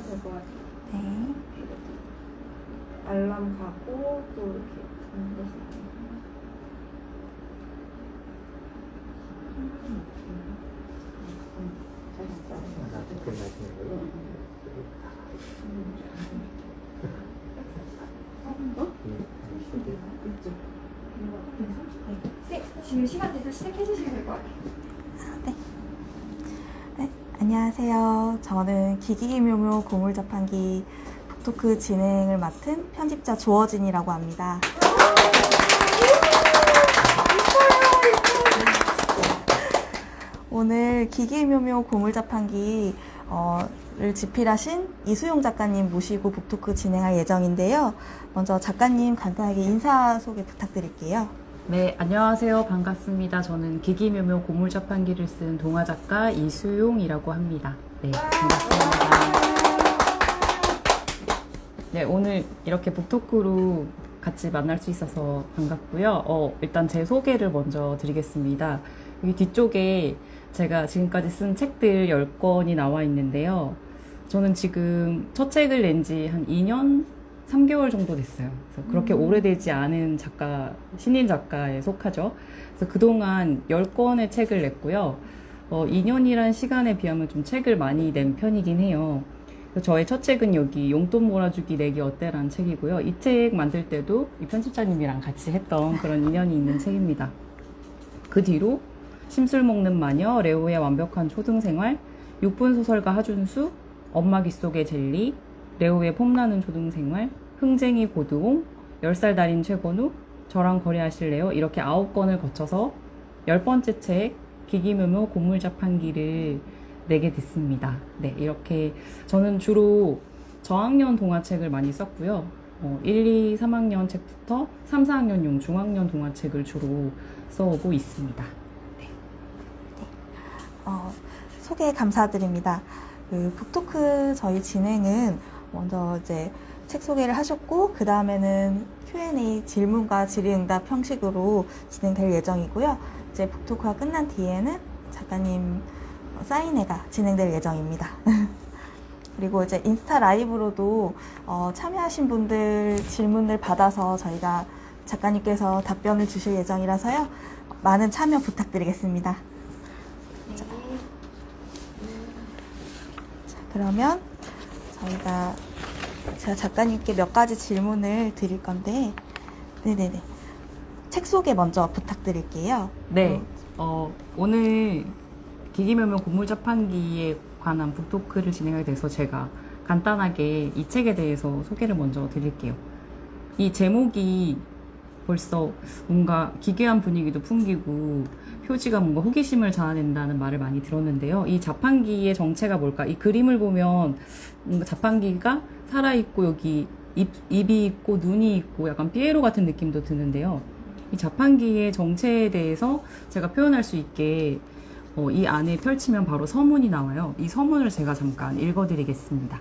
될 것 같아요. 네. 알람 가고 또 이렇게 하는 것이 네, 지금 시간 돼서 시작해 주시면 될 것 같아요. 네. 네. 안녕하세요. 저는 기기묘묘 고물자판기 북토크 진행을 맡은 편집자 조어진이라고 합니다. 오늘 기기묘묘 고물자판기 를 집필하신 이수용 작가님 모시고 북토크 진행할 예정인데요. 먼저 작가님 간단하게 인사 소개 부탁드릴게요. 네, 안녕하세요. 반갑습니다. 저는 기기묘묘 고물자판기를 쓴 동화작가 이수용이라고 합니다. 네, 반갑습니다. 네, 오늘 이렇게 북토크로 같이 만날 수 있어서 반갑고요. 일단 제 소개를 먼저 드리겠습니다. 여기 뒤쪽에 제가 지금까지 쓴 책들 10권이 나와 있는데요. 저는 지금 첫 책을 낸 지 한 2년 3개월 정도 됐어요. 그래서 그렇게 오래되지 않은 작가, 신인 작가에 속하죠. 그래서 그동안 10권의 책을 냈고요. 2년이란 시간에 비하면 좀 책을 많이 낸 편이긴 해요. 그래서 저의 첫 책은 여기 용돈 몰아주기 내기 어때라는 책이고요. 이 책 만들 때도 이 편집자님이랑 같이 했던 그런 인연이 있는 책입니다. 그 뒤로 심술 먹는 마녀, 레오의 완벽한 초등생활, 6분 소설가 하준수, 엄마 귀 속의 젤리, 레오의 폼나는 초등생활, 흥쟁이 고드옹, 10살 달인 최건우, 저랑 거래하실래요? 이렇게 9권을 거쳐서 10번째 책 기기묘묘 고물자판기를 내게 됐습니다. 네, 이렇게 저는 주로 저학년 동화책을 많이 썼고요. 1, 2, 3학년 책부터 3, 4학년용 중학년 동화책을 주로 써오고 있습니다. 소개 감사드립니다. 그 북토크 저희 진행은 먼저 이제 책 소개를 하셨고 그 다음에는 Q&A 질문과 질의응답 형식으로 진행될 예정이고요. 이제 북토크가 끝난 뒤에는 작가님 사인회가 진행될 예정입니다. 그리고 이제 인스타 라이브로도 참여하신 분들 질문을 받아서 저희가 작가님께서 답변을 주실 예정이라서요. 많은 참여 부탁드리겠습니다. 자, 그러면 제가 작가님께 몇 가지 질문을 드릴 건데, 네네네. 책 소개 먼저 부탁드릴게요. 네, 오늘 기기묘묘 고물자판기에 관한 북토크를 진행하게 돼서 제가 간단하게 이 책에 대해서 소개를 먼저 드릴게요. 이 제목이 벌써 뭔가 기괴한 분위기도 풍기고 표지가 뭔가 호기심을 자아낸다는 말을 많이 들었는데요. 이 자판기의 정체가 뭘까? 이 그림을 보면 뭔가 자판기가 살아있고 여기 입이 있고 눈이 있고 약간 피에로 같은 느낌도 드는데요. 이 자판기의 정체에 대해서 제가 표현할 수 있게 이 안에 펼치면 바로 서문이 나와요. 이 서문을 제가 잠깐 읽어드리겠습니다.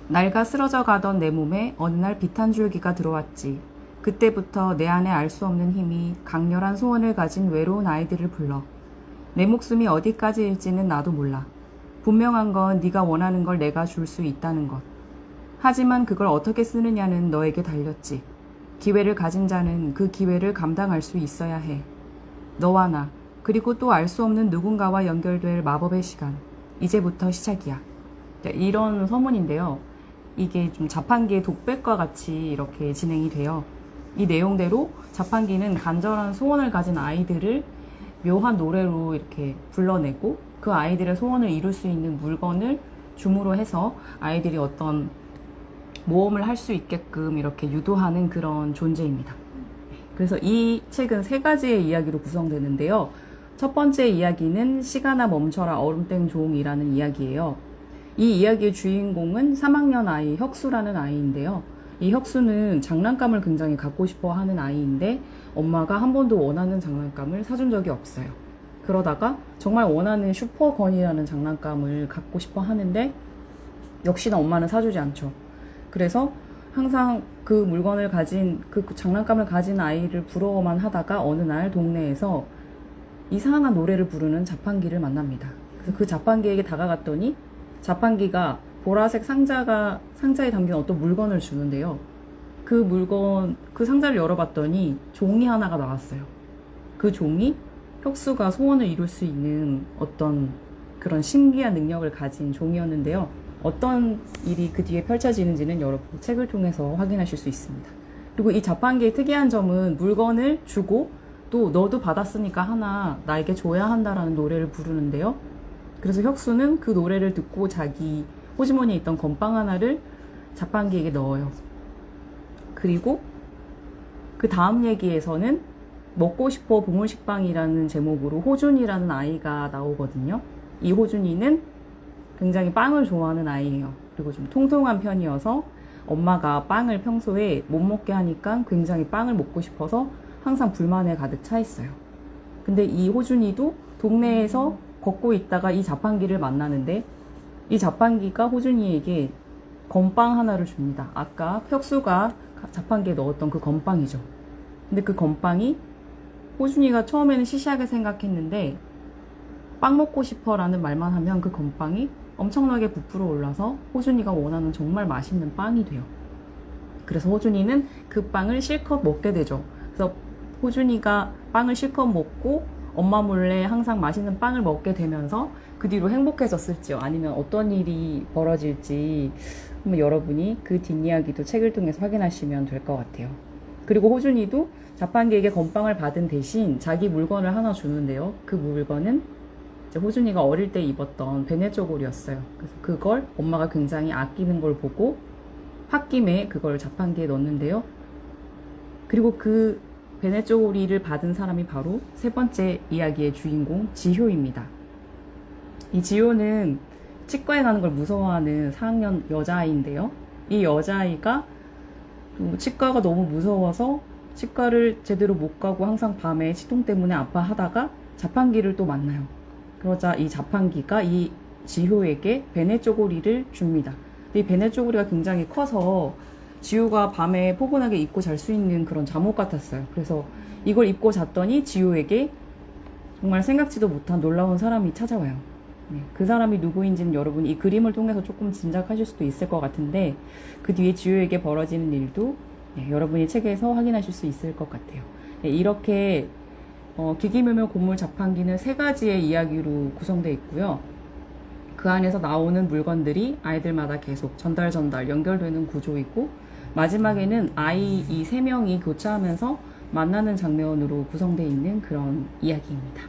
낡아 쓰러져 가던 내 몸에 어느 날 빛 한 줄기가 들어왔지. 그때부터 내 안에 알 수 없는 힘이 강렬한 소원을 가진 외로운 아이들을 불러. 내 목숨이 어디까지일지는 나도 몰라. 분명한 건 네가 원하는 걸 내가 줄 수 있다는 것. 하지만 그걸 어떻게 쓰느냐는 너에게 달렸지. 기회를 가진 자는 그 기회를 감당할 수 있어야 해. 너와 나, 그리고 또 알 수 없는 누군가와 연결될 마법의 시간. 이제부터 시작이야. 이런 서문인데요. 이게 좀 자판기의 독백과 같이 이렇게 진행이 돼요. 이 내용대로 자판기는 간절한 소원을 가진 아이들을 묘한 노래로 이렇게 불러내고 그 아이들의 소원을 이룰 수 있는 물건을 줌으로 해서 아이들이 어떤 모험을 할 수 있게끔 이렇게 유도하는 그런 존재입니다. 그래서 이 책은 3가지의 이야기로 구성되는데요. 첫 번째 이야기는 시간아 멈춰라 얼음땡 종이라는 이야기예요. 이 이야기의 주인공은 3학년 아이 혁수라는 아이인데요. 이 혁수는 장난감을 굉장히 갖고 싶어 하는 아이인데 엄마가 한 번도 원하는 장난감을 사준 적이 없어요. 그러다가 정말 원하는 슈퍼건이라는 장난감을 갖고 싶어 하는데 역시나 엄마는 사주지 않죠. 그래서 항상 그 물건을 가진, 그 장난감을 가진 아이를 부러워만 하다가 어느 날 동네에서 이상한 노래를 부르는 자판기를 만납니다. 그래서 그 자판기에게 다가갔더니 자판기가 보라색 상자에 담긴 어떤 물건을 주는데요. 그 상자를 열어봤더니 종이 하나가 나왔어요. 그 종이 혁수가 소원을 이룰 수 있는 어떤 그런 신기한 능력을 가진 종이었는데요. 어떤 일이 그 뒤에 펼쳐지는지는 여러분 책을 통해서 확인하실 수 있습니다. 그리고 이 자판기의 특이한 점은 물건을 주고 또 너도 받았으니까 하나 나에게 줘야 한다라는 노래를 부르는데요. 그래서 혁수는 그 노래를 듣고 자기 호주머니에 있던 건빵 하나를 자판기에게 넣어요. 그리고 그 다음 얘기에서는 먹고 싶어 보물식빵이라는 제목으로 호준이라는 아이가 나오거든요. 이 호준이는 굉장히 빵을 좋아하는 아이예요. 그리고 좀 통통한 편이어서 엄마가 빵을 평소에 못 먹게 하니까 굉장히 빵을 먹고 싶어서 항상 불만에 가득 차 있어요. 근데 이 호준이도 동네에서 걷고 있다가 이 자판기를 만나는데 이 자판기가 호준이에게 건빵 하나를 줍니다. 아까 혁수가 자판기에 넣었던 그 건빵이죠. 근데 그 건빵이 호준이가 처음에는 시시하게 생각했는데 빵 먹고 싶어 라는 말만 하면 그 건빵이 엄청나게 부풀어 올라서 호준이가 원하는 정말 맛있는 빵이 돼요. 그래서 호준이는 그 빵을 실컷 먹게 되죠. 그래서 호준이가 빵을 실컷 먹고 엄마 몰래 항상 맛있는 빵을 먹게 되면서 그 뒤로 행복해졌을지요. 아니면 어떤 일이 벌어질지 한번 여러분이 그 뒷이야기도 책을 통해서 확인하시면 될 것 같아요. 그리고 호준이도 자판기에게 건빵을 받은 대신 자기 물건을 하나 주는데요. 그 물건은 이제 호준이가 어릴 때 입었던 베네 쪼고리였어요. 그래서 그걸 엄마가 굉장히 아끼는 걸 보고 홧김에 그걸 자판기에 넣는데요. 그리고 그 베네 쪼고리를 받은 사람이 바로 세 번째 이야기의 주인공 지효입니다. 이 지효는 치과에 가는 걸 무서워하는 4학년 여자아이인데요. 이 여자아이가 치과가 너무 무서워서 치과를 제대로 못 가고 항상 밤에 치통 때문에 아파하다가 자판기를 또 만나요. 그러자 이 자판기가 이 지효에게 베네 쪼고리를 줍니다. 근데 이 베네 쪼고리가 굉장히 커서 지효가 밤에 포근하게 입고 잘 수 있는 그런 잠옷 같았어요. 그래서 이걸 입고 잤더니 지효에게 정말 생각지도 못한 놀라운 사람이 찾아와요. 그 사람이 누구인지는 여러분이 이 그림을 통해서 조금 짐작하실 수도 있을 것 같은데 그 뒤에 지효에게 벌어지는 일도 여러분이 책에서 확인하실 수 있을 것 같아요. 이렇게 기기묘묘 고물 자판기는 세 가지의 이야기로 구성되어 있고요. 그 안에서 나오는 물건들이 아이들마다 계속 전달 연결되는 구조이고 마지막에는 아이 이 세 명이 교차하면서 만나는 장면으로 구성되어 있는 그런 이야기입니다.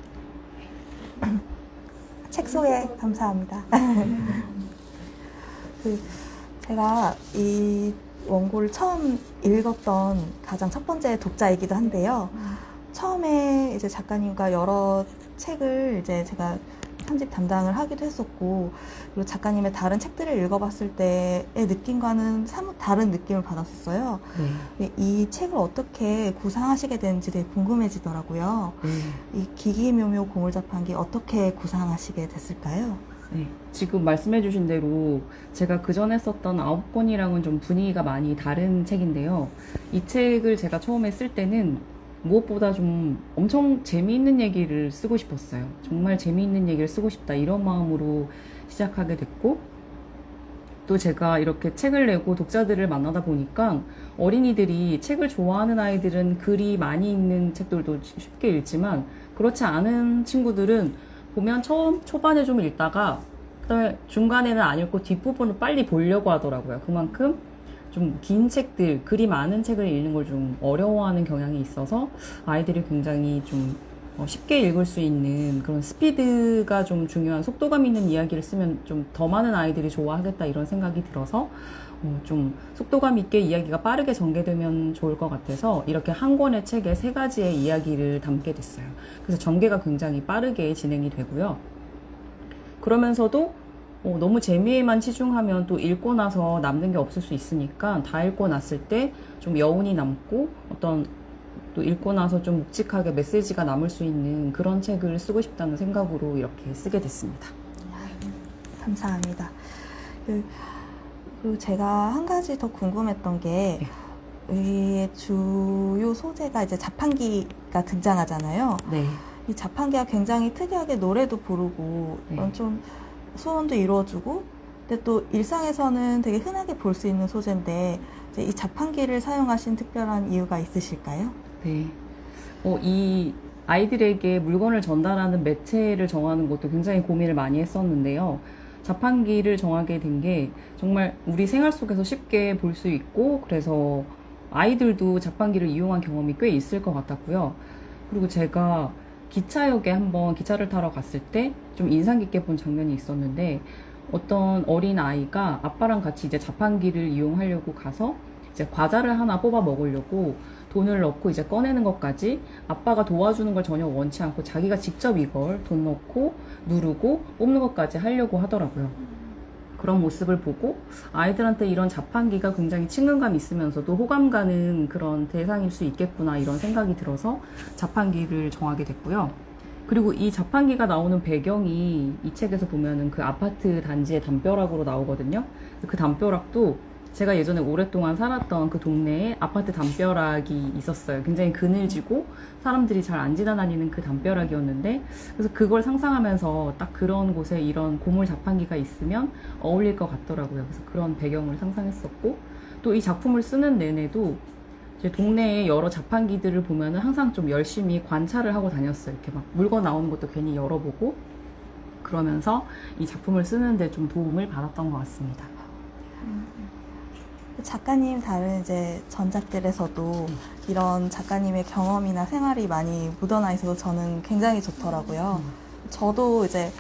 책 소개 감사합니다. 제가 이 원고를 처음 읽었던 가장 첫 번째 독자이기도 한데요. 처음에 이제 작가님과 여러 책을 이제 제가 편집 담당을 하기도 했었고, 그리고 작가님의 다른 책들을 읽어봤을 때의 느낌과는 사뭇 다른 느낌을 받았었어요. 이 책을 어떻게 구상하시게 되는지 되게 궁금해지더라고요. 이 기기묘묘 고물자판기 어떻게 구상하시게 됐을까요? 네, 지금 말씀해주신 대로 제가 그전에 썼던 9권이랑은 좀 분위기가 많이 다른 책인데요. 이 책을 제가 처음에 쓸 때는 무엇보다 좀 엄청 재미있는 얘기를 쓰고 싶었어요. 정말 재미있는 얘기를 쓰고 싶다 이런 마음으로 시작하게 됐고, 또 제가 이렇게 책을 내고 독자들을 만나다 보니까 어린이들이 책을 좋아하는 아이들은 글이 많이 있는 책들도 쉽게 읽지만 그렇지 않은 친구들은 보면 초반에 좀 읽다가 그다음에 중간에는 안 읽고 뒷부분을 빨리 보려고 하더라고요. 그만큼 좀 긴 책들, 글이 많은 책을 읽는 걸 좀 어려워하는 경향이 있어서 아이들이 굉장히 좀 쉽게 읽을 수 있는 그런 스피드가 좀 중요한 속도감 있는 이야기를 쓰면 좀 더 많은 아이들이 좋아하겠다 이런 생각이 들어서 좀 속도감 있게 이야기가 빠르게 전개되면 좋을 것 같아서 이렇게 한 권의 책에 3가지의 이야기를 담게 됐어요. 그래서 전개가 굉장히 빠르게 진행이 되고요. 그러면서도 너무 재미에만 치중하면 또 읽고 나서 남는 게 없을 수 있으니까 다 읽고 났을 때 좀 여운이 남고 어떤 또 읽고 나서 좀 묵직하게 메시지가 남을 수 있는 그런 책을 쓰고 싶다는 생각으로 이렇게 쓰게 됐습니다. 감사합니다. 그리고 제가 한 가지 더 궁금했던 게 이 주요 소재가 이제 자판기가 등장하잖아요. 네. 이 자판기가 굉장히 특이하게 노래도 부르고 좀 소원도 이루어주고 근데 또 일상에서는 되게 흔하게 볼 수 있는 소재인데 이제 이 자판기를 사용하신 특별한 이유가 있으실까요? 네. 이 아이들에게 물건을 전달하는 매체를 정하는 것도 굉장히 고민을 많이 했었는데요. 자판기를 정하게 된 게 정말 우리 생활 속에서 쉽게 볼 수 있고, 그래서 아이들도 자판기를 이용한 경험이 꽤 있을 것 같았고요. 그리고 제가 기차역에 한번 기차를 타러 갔을 때 좀 인상 깊게 본 장면이 있었는데, 어떤 어린 아이가 아빠랑 같이 이제 자판기를 이용하려고 가서 이제 과자를 하나 뽑아 먹으려고 돈을 넣고 이제 꺼내는 것까지 아빠가 도와주는 걸 전혀 원치 않고 자기가 직접 이걸 돈 넣고 누르고 뽑는 것까지 하려고 하더라고요. 그런 모습을 보고 아이들한테 이런 자판기가 굉장히 친근감 있으면서도 호감 가는 그런 대상일 수 있겠구나, 이런 생각이 들어서 자판기를 정하게 됐고요. 그리고 이 자판기가 나오는 배경이 이 책에서 보면은 그 아파트 단지의 담벼락으로 나오거든요. 그 담벼락도 제가 예전에 오랫동안 살았던 그 동네에 아파트 담벼락이 있었어요. 굉장히 그늘지고 사람들이 잘 안 지나다니는 그 담벼락이었는데, 그래서 그걸 상상하면서 딱 그런 곳에 이런 고물 자판기가 있으면 어울릴 것 같더라고요. 그래서 그런 배경을 상상했었고, 또 이 작품을 쓰는 내내도 이제 동네에 여러 자판기들을 보면은 항상 좀 열심히 관찰을 하고 다녔어요. 이렇게 막 물건 나오는 것도 괜히 열어보고, 그러면서 이 작품을 쓰는데 좀 도움을 받았던 것 같습니다. 작가님 다른 이제 전작들에서도 이런 작가님의 경험이나 생활이 많이 묻어나 있어서 저는 굉장히 좋더라고요. 저도 이제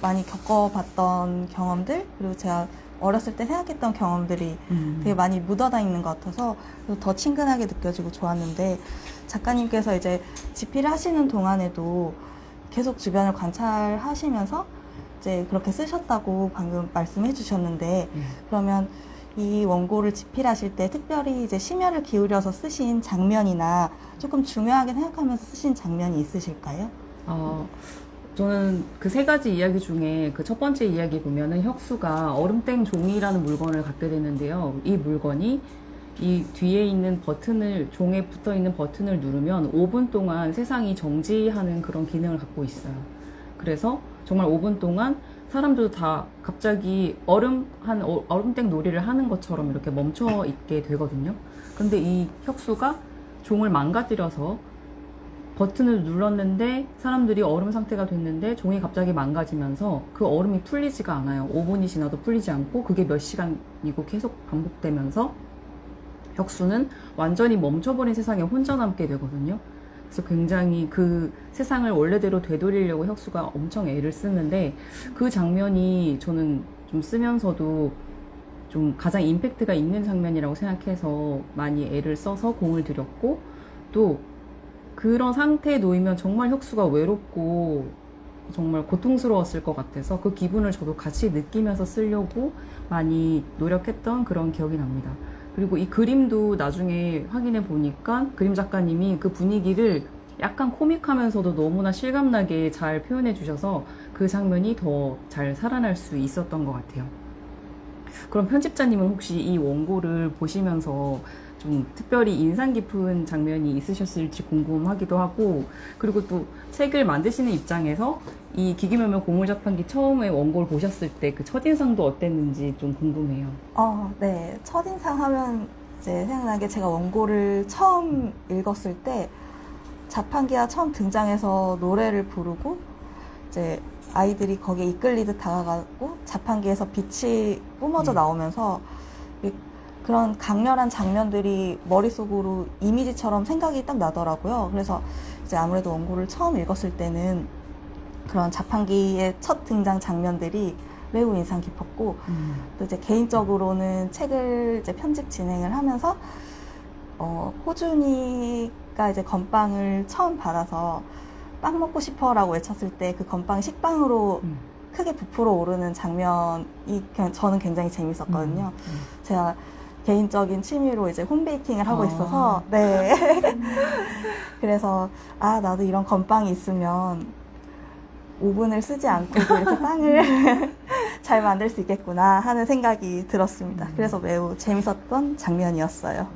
많이 겪어봤던 경험들, 그리고 제가 어렸을 때 생각했던 경험들이 되게 많이 묻어나 있는 것 같아서 더 친근하게 느껴지고 좋았는데, 작가님께서 이제 집필을 하시는 동안에도 계속 주변을 관찰하시면서 이제 그렇게 쓰셨다고 방금 말씀해 주셨는데, 그러면 이 원고를 집필하실 때 특별히 이제 심혈을 기울여서 쓰신 장면이나 조금 중요하게 생각하면서 쓰신 장면이 있으실까요? 저는 그 세 가지 이야기 중에 그 첫 번째 이야기 보면은 혁수가 얼음땡 종이라는 물건을 갖게 되는데요. 이 물건이 이 뒤에 있는 버튼을, 종에 붙어 있는 버튼을 누르면 5분 동안 세상이 정지하는 그런 기능을 갖고 있어요. 그래서 정말 5분 동안 사람들도 다 갑자기 얼음땡 놀이를 하는 것처럼 이렇게 멈춰 있게 되거든요. 근데 이 혁수가 종을 망가뜨려서 버튼을 눌렀는데 사람들이 얼음 상태가 됐는데 종이 갑자기 망가지면서 그 얼음이 풀리지가 않아요. 5분이 지나도 풀리지 않고 그게 몇 시간이고 계속 반복되면서 혁수는 완전히 멈춰버린 세상에 혼자 남게 되거든요. 그래서 굉장히 그 세상을 원래대로 되돌리려고 혁수가 엄청 애를 쓰는데, 그 장면이 저는 좀 쓰면서도 좀 가장 임팩트가 있는 장면이라고 생각해서 많이 애를 써서 공을 들였고, 또 그런 상태에 놓이면 정말 혁수가 외롭고 정말 고통스러웠을 것 같아서 그 기분을 저도 같이 느끼면서 쓰려고 많이 노력했던 그런 기억이 납니다. 그리고 이 그림도 나중에 확인해 보니까 그림 작가님이 그 분위기를 약간 코믹하면서도 너무나 실감나게 잘 표현해 주셔서 그 장면이 더 잘 살아날 수 있었던 것 같아요. 그럼 편집자님은 혹시 이 원고를 보시면서 좀 특별히 인상 깊은 장면이 있으셨을지 궁금하기도 하고, 그리고 또 책을 만드시는 입장에서 이 기기묘묘 고물자판기 처음에 원고를 보셨을 때 그 첫인상도 어땠는지 좀 궁금해요. 네. 첫인상 하면 이제 생각난 게, 제가 원고를 처음 읽었을 때 자판기가 처음 등장해서 노래를 부르고 이제 아이들이 거기에 이끌리듯 다가가고 자판기에서 빛이 뿜어져 나오면서 그런 강렬한 장면들이 머릿속으로 이미지처럼 생각이 딱 나더라고요. 그래서 이제 아무래도 원고를 처음 읽었을 때는 그런 자판기의 첫 등장 장면들이 매우 인상 깊었고, 또 이제 개인적으로는 책을 이제 편집 진행을 하면서 호준이가 이제 건빵을 처음 받아서 빵 먹고 싶어라고 외쳤을 때 그 건빵 식빵으로 크게 부풀어 오르는 장면이 저는 굉장히 재밌었거든요. 제가 개인적인 취미로 이제 홈베이킹을 하고 있어서, 네. 그래서 나도 이런 건빵이 있으면 오븐을 쓰지 않고도 이렇게 빵을 잘 만들 수 있겠구나 하는 생각이 들었습니다. 그래서 매우 재밌었던 장면이었어요.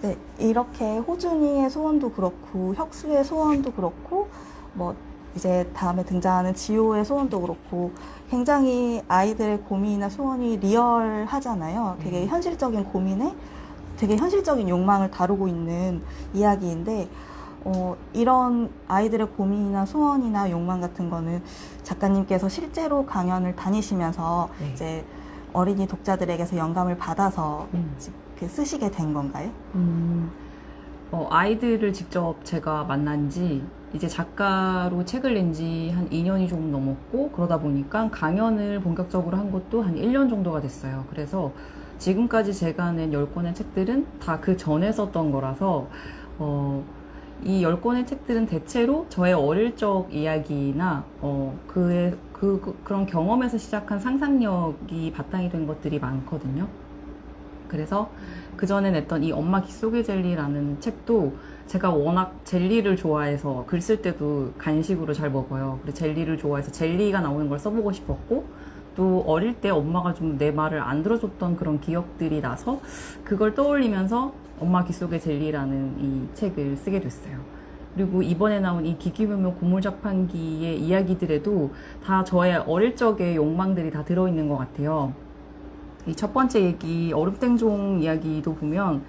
네, 이렇게 호준이의 소원도 그렇고 혁수의 소원도 그렇고 뭐 이제 다음에 등장하는 지호의 소원도 그렇고 굉장히 아이들의 고민이나 소원이 리얼하잖아요. 되게 현실적인 고민에 되게 현실적인 욕망을 다루고 있는 이야기인데 이런 아이들의 고민이나 소원이나 욕망 같은 거는 작가님께서 실제로 강연을 다니시면서 네. 이제 어린이 독자들에게서 영감을 받아서 쓰시게 된 건가요? 아이들을 직접 제가 만난 지 이제 작가로 책을 낸 지 한 2년이 조금 넘었고 그러다 보니까 강연을 본격적으로 한 것도 한 1년 정도가 됐어요. 그래서 지금까지 제가 낸 10권의 책들은 다 그 전에 썼던 거라서 이 10권의 책들은 대체로 저의 어릴 적 이야기나 그런 경험에서 시작한 상상력이 바탕이 된 것들이 많거든요. 그래서 그 전에 냈던 이 엄마 귓속의 젤리라는 책도 제가 워낙 젤리를 좋아해서 글 쓸 때도 간식으로 잘 먹어요. 그리고 젤리를 좋아해서 젤리가 나오는 걸 써보고 싶었고 또 어릴 때 엄마가 좀 내 말을 안 들어줬던 그런 기억들이 나서 그걸 떠올리면서 엄마 귓속의 젤리라는 이 책을 쓰게 됐어요. 그리고 이번에 나온 이 기기묘묘 고물자판기의 이야기들에도 다 저의 어릴 적의 욕망들이 다 들어있는 것 같아요. 이 첫 번째 얘기 얼음땡종 이야기도 보면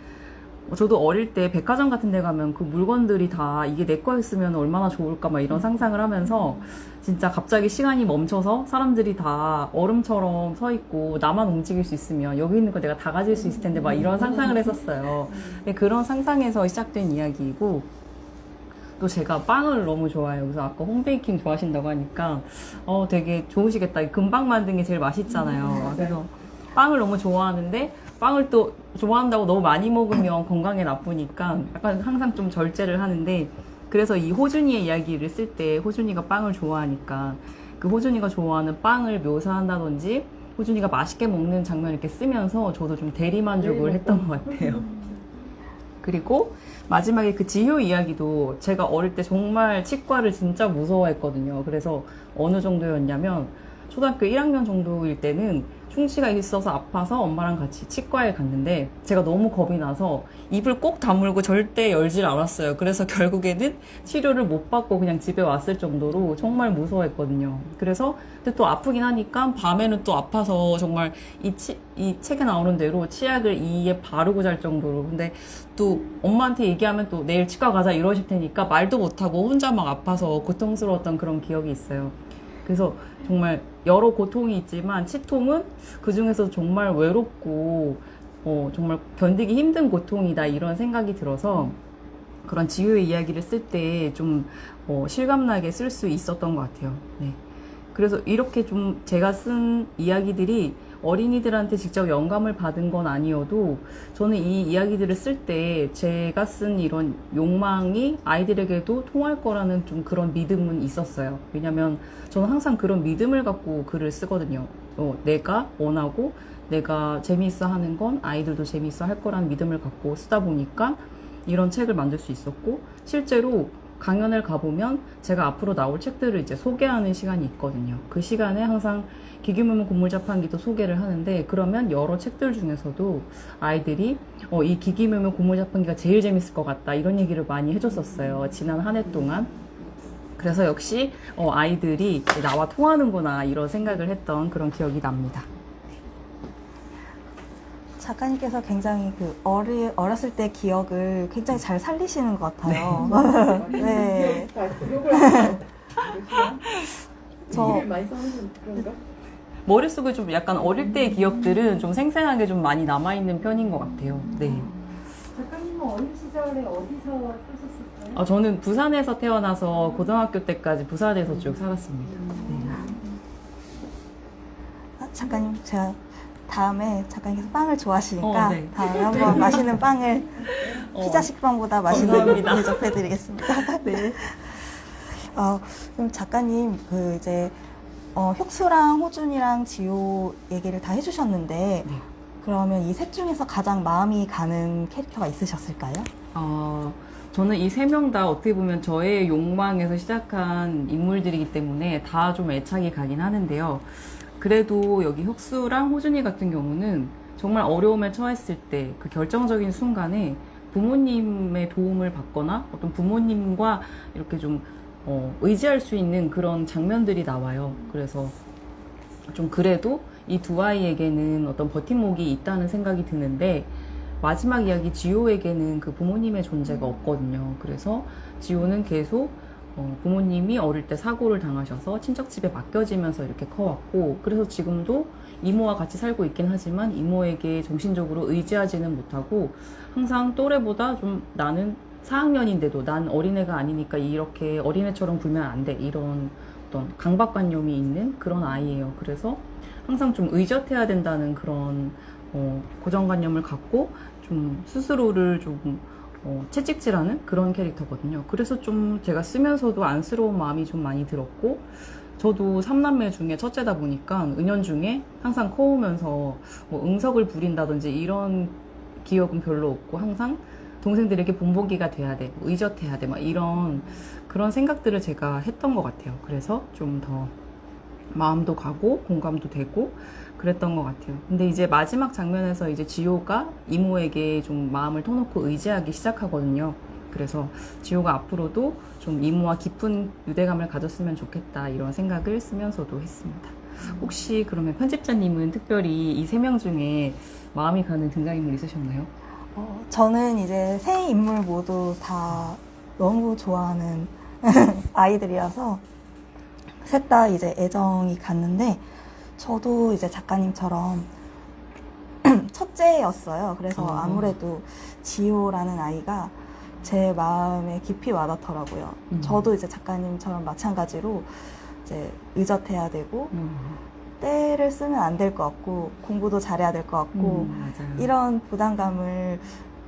저도 어릴 때 백화점 같은 데 가면 그 물건들이 다 이게 내 거였으면 얼마나 좋을까 막 이런 상상을 하면서 진짜 갑자기 시간이 멈춰서 사람들이 다 얼음처럼 서 있고 나만 움직일 수 있으면 여기 있는 거 내가 다 가질 수 있을 텐데 막 이런 상상을 했었어요. 그런 상상에서 시작된 이야기이고 또 제가 빵을 너무 좋아해요. 그래서 아까 홈베이킹 좋아하신다고 하니까 되게 좋으시겠다. 금방 만든 게 제일 맛있잖아요. 그래서 빵을 너무 좋아하는데 빵을 또 좋아한다고 너무 많이 먹으면 건강에 나쁘니까 약간 항상 좀 절제를 하는데 그래서 이 호준이의 이야기를 쓸 때 호준이가 빵을 좋아하니까 그 호준이가 좋아하는 빵을 묘사한다든지 호준이가 맛있게 먹는 장면을 이렇게 쓰면서 저도 좀 대리만족을 했던 것 같아요. 그리고 마지막에 그 지효 이야기도 제가 어릴 때 정말 치과를 진짜 무서워했거든요. 그래서 어느 정도였냐면 초등학교 1학년 정도일 때는 충치가 있어서 아파서 엄마랑 같이 치과에 갔는데 제가 너무 겁이 나서 입을 꼭 다물고 절대 열질 않았어요. 그래서 결국에는 치료를 못 받고 그냥 집에 왔을 정도로 정말 무서워했거든요. 그래서 근데 또 아프긴 하니까 밤에는 또 아파서 정말 이 책에 나오는 대로 치약을 이에 바르고 잘 정도로 근데 또 엄마한테 얘기하면 또 내일 치과 가자 이러실 테니까 말도 못하고 혼자 막 아파서 고통스러웠던 그런 기억이 있어요. 그래서 정말 여러 고통이 있지만 치통은 그 중에서 정말 외롭고 정말 견디기 힘든 고통이다 이런 생각이 들어서 그런 지효의 이야기를 쓸 때 좀 실감나게 쓸 수 있었던 것 같아요. 네. 그래서 이렇게 좀 제가 쓴 이야기들이 어린이들한테 직접 영감을 받은 건 아니어도 저는 이 이야기들을 쓸 때 제가 쓴 이런 욕망이 아이들에게도 통할 거라는 좀 그런 믿음은 있었어요. 왜냐면 저는 항상 그런 믿음을 갖고 글을 쓰거든요. 내가 원하고 내가 재미있어 하는 건 아이들도 재미있어 할 거라는 믿음을 갖고 쓰다 보니까 이런 책을 만들 수 있었고 실제로 강연을 가보면 제가 앞으로 나올 책들을 이제 소개하는 시간이 있거든요. 그 시간에 항상 기기묘묘 고물자판기도 소개를 하는데 그러면 여러 책들 중에서도 아이들이 이 기기묘묘 고물자판기가 제일 재밌을 것 같다 이런 얘기를 많이 해줬었어요. 지난 한 해 동안. 그래서 역시 아이들이 나와 통하는구나 이런 생각을 했던 그런 기억이 납니다. 작가님께서 굉장히 어렸을 때 기억을 굉장히 잘 살리시는 것 같아요. 네. 저 많이 써놓으면 그런가? 머릿속에 좀 약간 어릴 때의 기억들은 좀 생생하게 좀 많이 남아있는 편인 것 같아요. 네. 작가님은 어린 시절에 어디서 사셨을까요? 저는 부산에서 태어나서 고등학교 때까지 부산에서 쭉 살았습니다. 네. 작가님, 제가 다음에 작가님께서 빵을 좋아하시니까 네. 다음에 한번 맛있는 빵을 피자 식빵보다 맛있는 감사합니다. 걸 대접해드리겠습니다. 네. 그럼 작가님 이제 혁수랑 호준이랑 지호 얘기를 다 해주셨는데 네. 그러면 이 셋 중에서 가장 마음이 가는 캐릭터가 있으셨을까요? 저는 이 세 명 다 어떻게 보면 저의 욕망에서 시작한 인물들이기 때문에 다 좀 애착이 가긴 하는데요. 그래도 여기 혁수랑 호준이 같은 경우는 정말 어려움에 처했을 때 그 결정적인 순간에 부모님의 도움을 받거나 어떤 부모님과 이렇게 좀 의지할 수 있는 그런 장면들이 나와요. 그래서 좀 그래도 이 두 아이에게는 어떤 버팀목이 있다는 생각이 드는데, 마지막 이야기 지효에게는 그 부모님의 존재가 없거든요. 그래서 지효는 계속 부모님이 어릴 때 사고를 당하셔서 친척집에 맡겨지면서 이렇게 커왔고, 그래서 지금도 이모와 같이 살고 있긴 하지만 이모에게 정신적으로 의지하지는 못하고, 항상 또래보다 좀 나는 4학년인데도 난 어린애가 아니니까 이렇게 어린애처럼 굴면 안 돼, 이런 어떤 강박관념이 있는 그런 아이예요. 그래서 항상 좀 의젓해야 된다는 그런 고정관념을 갖고 좀 스스로를 좀 채찍질하는 그런 캐릭터거든요. 그래서 좀 제가 쓰면서도 안쓰러운 마음이 좀 많이 들었고, 저도 3남매 중에 첫째다 보니까 은연중에 항상 커오면서 뭐 응석을 부린다든지 이런 기억은 별로 없고, 항상 동생들에게 본보기가 돼야 돼, 뭐 의젓해야 돼, 막 이런 그런 생각들을 제가 했던 것 같아요. 그래서 좀 더 마음도 가고 공감도 되고 그랬던 것 같아요. 근데 이제 마지막 장면에서 이제 지효가 이모에게 좀 마음을 터놓고 의지하기 시작하거든요. 그래서 지효가 앞으로도 좀 이모와 깊은 유대감을 가졌으면 좋겠다, 이런 생각을 쓰면서도 했습니다. 혹시 그러면 편집자님은 특별히 이 3명 중에 마음이 가는 등장인물 있으셨나요? 저는 이제 세 인물 모두 다 너무 좋아하는 아이들이라서 셋 다 이제 애정이 갔는데, 저도 이제 작가님처럼 첫째였어요. 그래서 아무래도 지효라는 아이가 제 마음에 깊이 와닿더라고요. 저도 이제 작가님처럼 마찬가지로 이제 의젓해야 되고 때를 쓰면 안 될 것 같고 공부도 잘해야 될 것 같고 맞아요. 이런 부담감을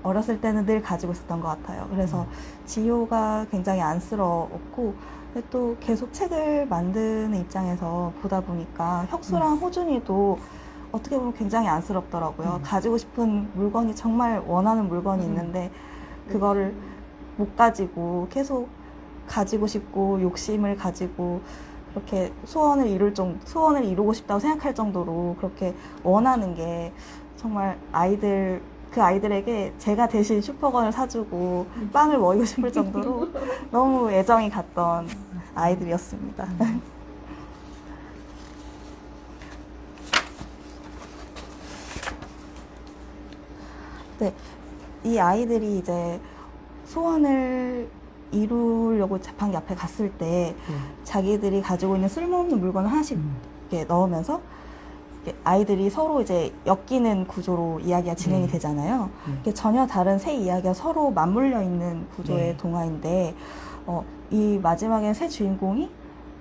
어렸을 때는 늘 가지고 있었던 것 같아요. 그래서 지효가 굉장히 안쓰러웠고, 근데 또 계속 책을 만드는 입장에서 보다 보니까 혁수랑 호준이도 어떻게 보면 굉장히 안쓰럽더라고요. 가지고 싶은 물건이, 정말 원하는 물건이 있는데 그거를 못 가지고 계속 가지고 싶고 욕심을 가지고 그렇게 소원을 이루고 싶다고 생각할 정도로 그렇게 원하는 게, 정말 그 아이들에게 제가 대신 슈퍼건을 사주고 빵을 먹이고 싶을 정도로 너무 애정이 갔던 아이들이었습니다. 네, 이 아이들이 이제 소원을 이루려고 자판기 앞에 갔을 때 자기들이 가지고 있는 쓸모없는 물건을 하나씩 이렇게 넣으면서 아이들이 서로 이제 엮이는 구조로 이야기가 진행이 되잖아요. 이게 전혀 다른 새 이야기가 서로 맞물려 있는 구조의 동화인데, 이 마지막에 새 주인공이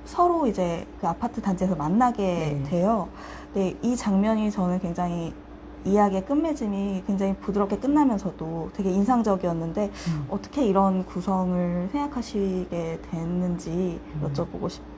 서로 이제 그 아파트 단지에서 만나게 돼요. 근데 이 장면이 저는 굉장히, 이야기의 끝맺음이 굉장히 부드럽게 끝나면서도 되게 인상적이었는데, 어떻게 이런 구성을 생각하시게 됐는지 여쭤보고 싶어요.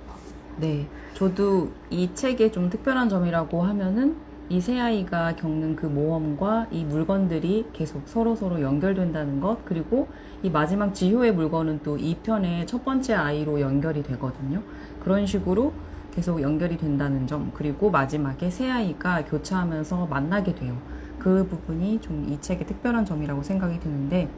네, 저도 이 책의 좀 특별한 점이라고 하면은 이 세 아이가 겪는 그 모험과 이 물건들이 계속 서로 연결된다는 것, 그리고 이 마지막 지효의 물건은 또 이 편의 첫 번째 아이로 연결이 되거든요. 그런 식으로 계속 연결이 된다는 점, 그리고 마지막에 세 아이가 교차하면서 만나게 돼요. 그 부분이 좀 이 책의 특별한 점이라고 생각이 드는데,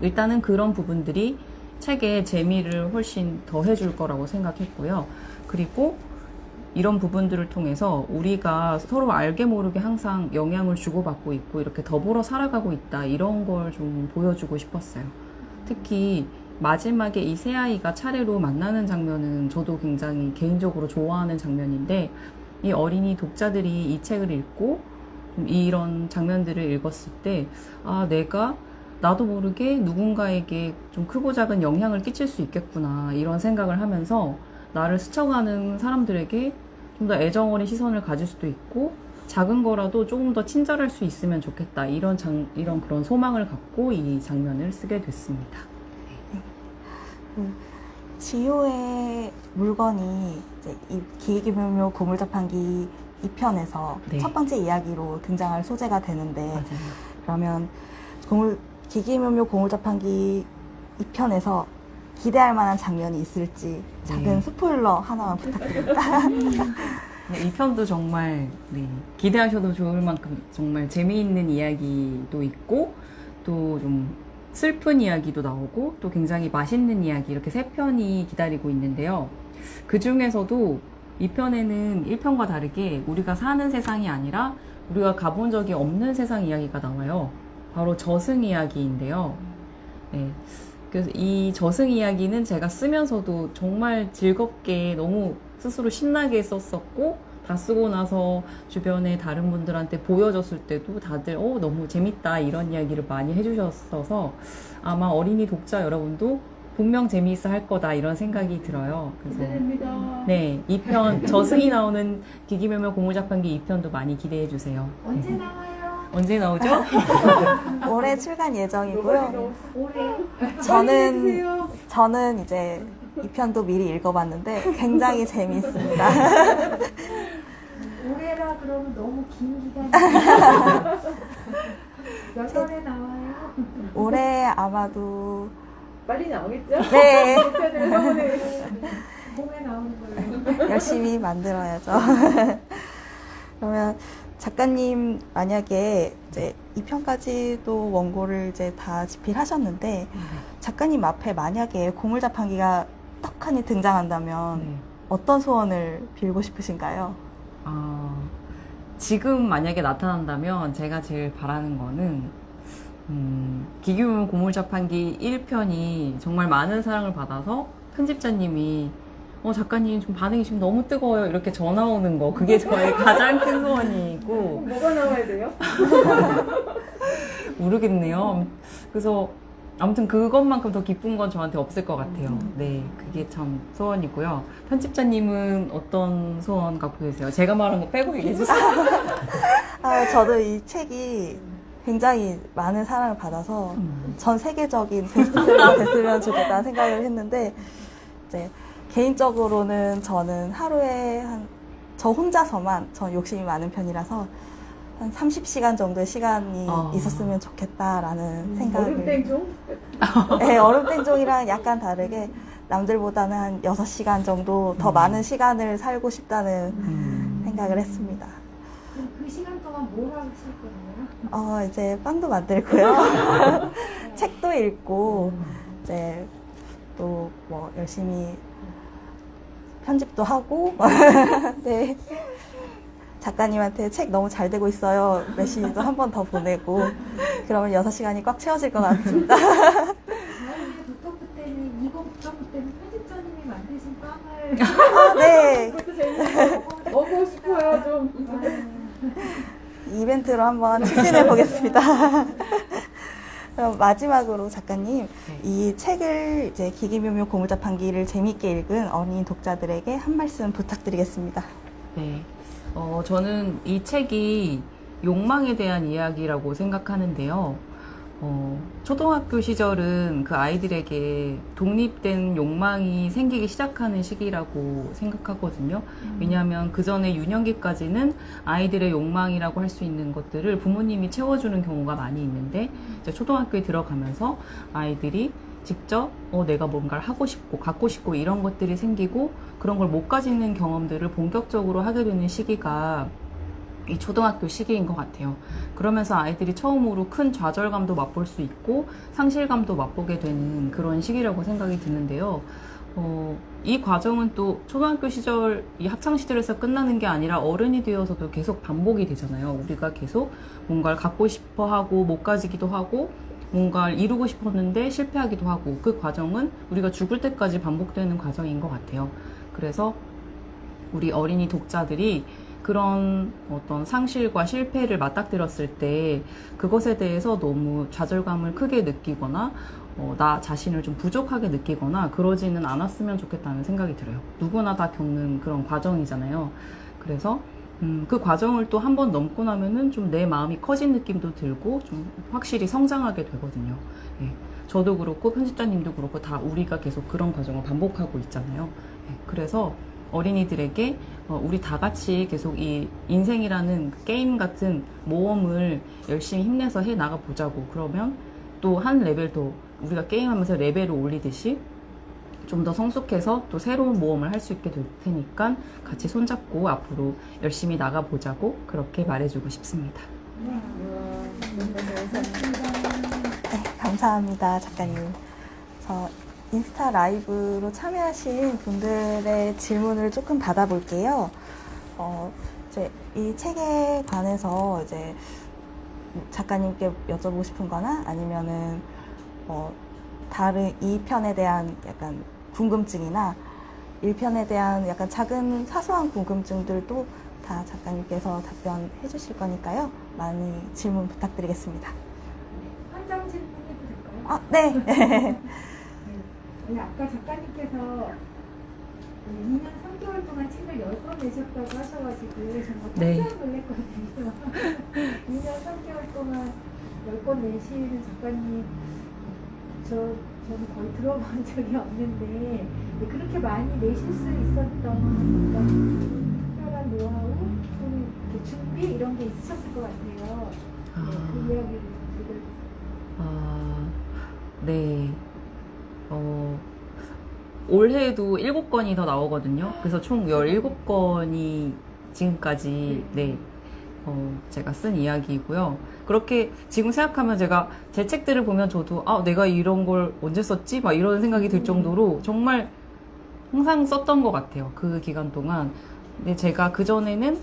일단은 그런 부분들이 책의 재미를 훨씬 더 해줄 거라고 생각했고요. 그리고 이런 부분들을 통해서 우리가 서로 알게 모르게 항상 영향을 주고받고 있고 이렇게 더불어 살아가고 있다, 이런 걸 좀 보여주고 싶었어요. 특히 마지막에 이 세 아이가 차례로 만나는 장면은 저도 굉장히 개인적으로 좋아하는 장면인데, 이 어린이 독자들이 이 책을 읽고 이런 장면들을 읽었을 때, 아, 나도 모르게 누군가에게 좀 크고 작은 영향을 끼칠 수 있겠구나, 이런 생각을 하면서 나를 스쳐가는 사람들에게 좀 더 애정어린 시선을 가질 수도 있고, 작은 거라도 조금 더 친절할 수 있으면 좋겠다, 이런 그런 소망을 갖고 이 장면을 쓰게 됐습니다. 지효의 물건이 이제 이 기기묘묘 고물자판기 2편에서 첫 번째 이야기로 등장할 소재가 되는데, 맞아요. 그러면 기기묘묘 고물자판기 2편에서 기대할 만한 장면이 있을지 작은 스포일러 하나만 부탁드립니다. 이 편도 정말 기대하셔도 좋을 만큼 정말 재미있는 이야기도 있고, 또 좀 슬픈 이야기도 나오고 또 굉장히 맛있는 이야기 이렇게 세 편이 기다리고 있는데요. 그 중에서도 이 편에는 1편과 다르게 우리가 사는 세상이 아니라 우리가 가본 적이 없는 세상 이야기가 나와요. 바로 저승 이야기인데요. 네. 그래서 이 저승 이야기는 제가 쓰면서도 정말 즐겁게 너무 스스로 신나게 썼었고, 다 쓰고 나서 주변에 다른 분들한테 보여줬을 때도 다들 너무 재밌다 이런 이야기를 많이 해주셨어서 아마 어린이 독자 여러분도 분명 재미있어 할 거다 이런 생각이 들어요. 그래서 기대됩니다. 네, 2편 저승이 나오는 기기묘묘 고물자판기 2편도 많이 기대해 주세요. 언제 나와요? 언제 나오죠? 올해 출간 예정이고요. 너무 올해. 저는 이제 이 편도 미리 읽어봤는데 굉장히 재미있습니다. 올해라 그러면 너무 긴 기간이. 몇 월에 나와요? 올해 아마도 빨리 나오겠죠? 네, 독자들 성원을 봄에 나오는 걸로. 열심히 만들어야죠. 그러면 작가님 만약에 이제 2편까지도 원고를 이제 다 집필하셨는데 작가님 앞에 만약에 고물자판기가 떡하니 등장한다면 네. 어떤 소원을 빌고 싶으신가요? 지금 만약에 나타난다면 제가 제일 바라는 거는 기기묘묘 고물자판기 1편이 정말 많은 사랑을 받아서 편집자님이 작가님 좀 반응이 지금 너무 뜨거워요 이렇게 전화 오는 거, 그게 저의 가장 큰 소원이고. 뭐가 나와야 돼요? 모르겠네요. 그래서 아무튼 그것만큼 더 기쁜 건 저한테 없을 것 같아요. 네, 그게 참 소원이고요. 편집자님은 어떤 소원 갖고 계세요? 제가 말한 거 빼고 얘기해 주세요. 저도 이 책이 굉장히 많은 사랑을 받아서 전 세계적인 베스트셀러가 됐으면 좋겠다는 생각을 했는데, 이제 개인적으로는 저는 하루에 저 혼자서만, 전 욕심이 많은 편이라서 한 30시간 정도의 시간이 있었으면 좋겠다라는 생각을. 얼음땡종? 네, 얼음땡종이랑 약간 다르게 남들보다는 한 6시간 정도 더 많은 시간을 살고 싶다는 생각을 했습니다. 그럼 그 시간 동안 뭘 하실 거예요? 이제 빵도 만들고요. 책도 읽고, 이제 또 뭐 열심히 편집도 하고, 네. 작가님한테 책 너무 잘 되고 있어요 메시지도 한 번 더 보내고, 그러면 6시간이 꽉 채워질 것 같습니다. 다음에 북토크 때는 이거 북토크 때는 편집자님이 만드신 빵을. 네. 그것도 재밌어요. 먹고 싶어요, 좀. 이벤트로 한번 추진해 보겠습니다. 그럼 마지막으로 작가님, 이 책을 이제 기기묘묘 고물자판기를 재미있게 읽은 어린이 독자들에게 한 말씀 부탁드리겠습니다. 네. 저는 이 책이 욕망에 대한 이야기라고 생각하는데요. 초등학교 시절은 그 아이들에게 독립된 욕망이 생기기 시작하는 시기라고 생각하거든요. 왜냐하면 그 전에 유년기까지는 아이들의 욕망이라고 할 수 있는 것들을 부모님이 채워주는 경우가 많이 있는데, 이제 초등학교에 들어가면서 아이들이 직접 내가 뭔가를 하고 싶고 갖고 싶고 이런 것들이 생기고, 그런 걸 못 가지는 경험들을 본격적으로 하게 되는 시기가 이 초등학교 시기인 것 같아요. 그러면서 아이들이 처음으로 큰 좌절감도 맛볼 수 있고 상실감도 맛보게 되는 그런 시기라고 생각이 드는데요. 이 과정은 또 초등학교 시절, 이 학창 시절에서 끝나는 게 아니라 어른이 되어서도 계속 반복이 되잖아요. 우리가 계속 뭔가를 갖고 싶어 하고 못 가지기도 하고 뭔가를 이루고 싶었는데 실패하기도 하고, 그 과정은 우리가 죽을 때까지 반복되는 과정인 것 같아요. 그래서 우리 어린이 독자들이 그런 어떤 상실과 실패를 맞닥뜨렸을 때 그것에 대해서 너무 좌절감을 크게 느끼거나 나 자신을 좀 부족하게 느끼거나 그러지는 않았으면 좋겠다는 생각이 들어요. 누구나 다 겪는 그런 과정이잖아요. 그래서 그 과정을 또 한 번 넘고 나면은 좀 내 마음이 커진 느낌도 들고 좀 확실히 성장하게 되거든요. 예. 저도 그렇고 편집자님도 그렇고 다 우리가 계속 그런 과정을 반복하고 있잖아요. 예. 그래서 어린이들에게 우리 다 같이 계속 이 인생이라는 게임 같은 모험을 열심히 힘내서 해 나가 보자고. 그러면 또 한 레벨 더 우리가 게임하면서 레벨을 올리듯이 좀 더 성숙해서 또 새로운 모험을 할 수 있게 될 테니까 같이 손잡고 앞으로 열심히 나가보자고 그렇게 말해주고 싶습니다. 너무 감사합니다. 감사합니다, 작가님. 저 인스타 라이브로 참여하신 분들의 질문을 조금 받아볼게요. 이제 이 책에 관해서 이제 작가님께 여쭤보고 싶은 거나 아니면은 다른 2편에 대한 약간 궁금증이나 1편에 대한 약간 작은 사소한 궁금증들도 다 작가님께서 답변해 주실 거니까요. 많이 질문 부탁드리겠습니다. 한 장 질문해도 될까요? 아, 네. 아니, 아까 작가님께서 2년 3개월 동안 책을 10권 내셨다고 하셔가지고 정말 네. 깜짝 놀랐거든요. 2년 3개월 동안 10권 내시는 작가님 저는 거의 들어본 적이 없는데 그렇게 많이 내실 수 있었던 어떤 특별한 노하우 또는 이렇게 준비 이런 게 있으셨을 것 같아요. 네, 그 이야기를 들려주세요. 네. 올해에도 7권이 더 나오거든요. 그래서 총 17권이 지금까지, 네, 제가 쓴 이야기이고요. 그렇게 지금 생각하면 제가 제 책들을 보면 저도, 내가 이런 걸 언제 썼지? 막 이런 생각이 들 정도로 정말 항상 썼던 것 같아요. 그 기간 동안. 근데 제가 그전에는,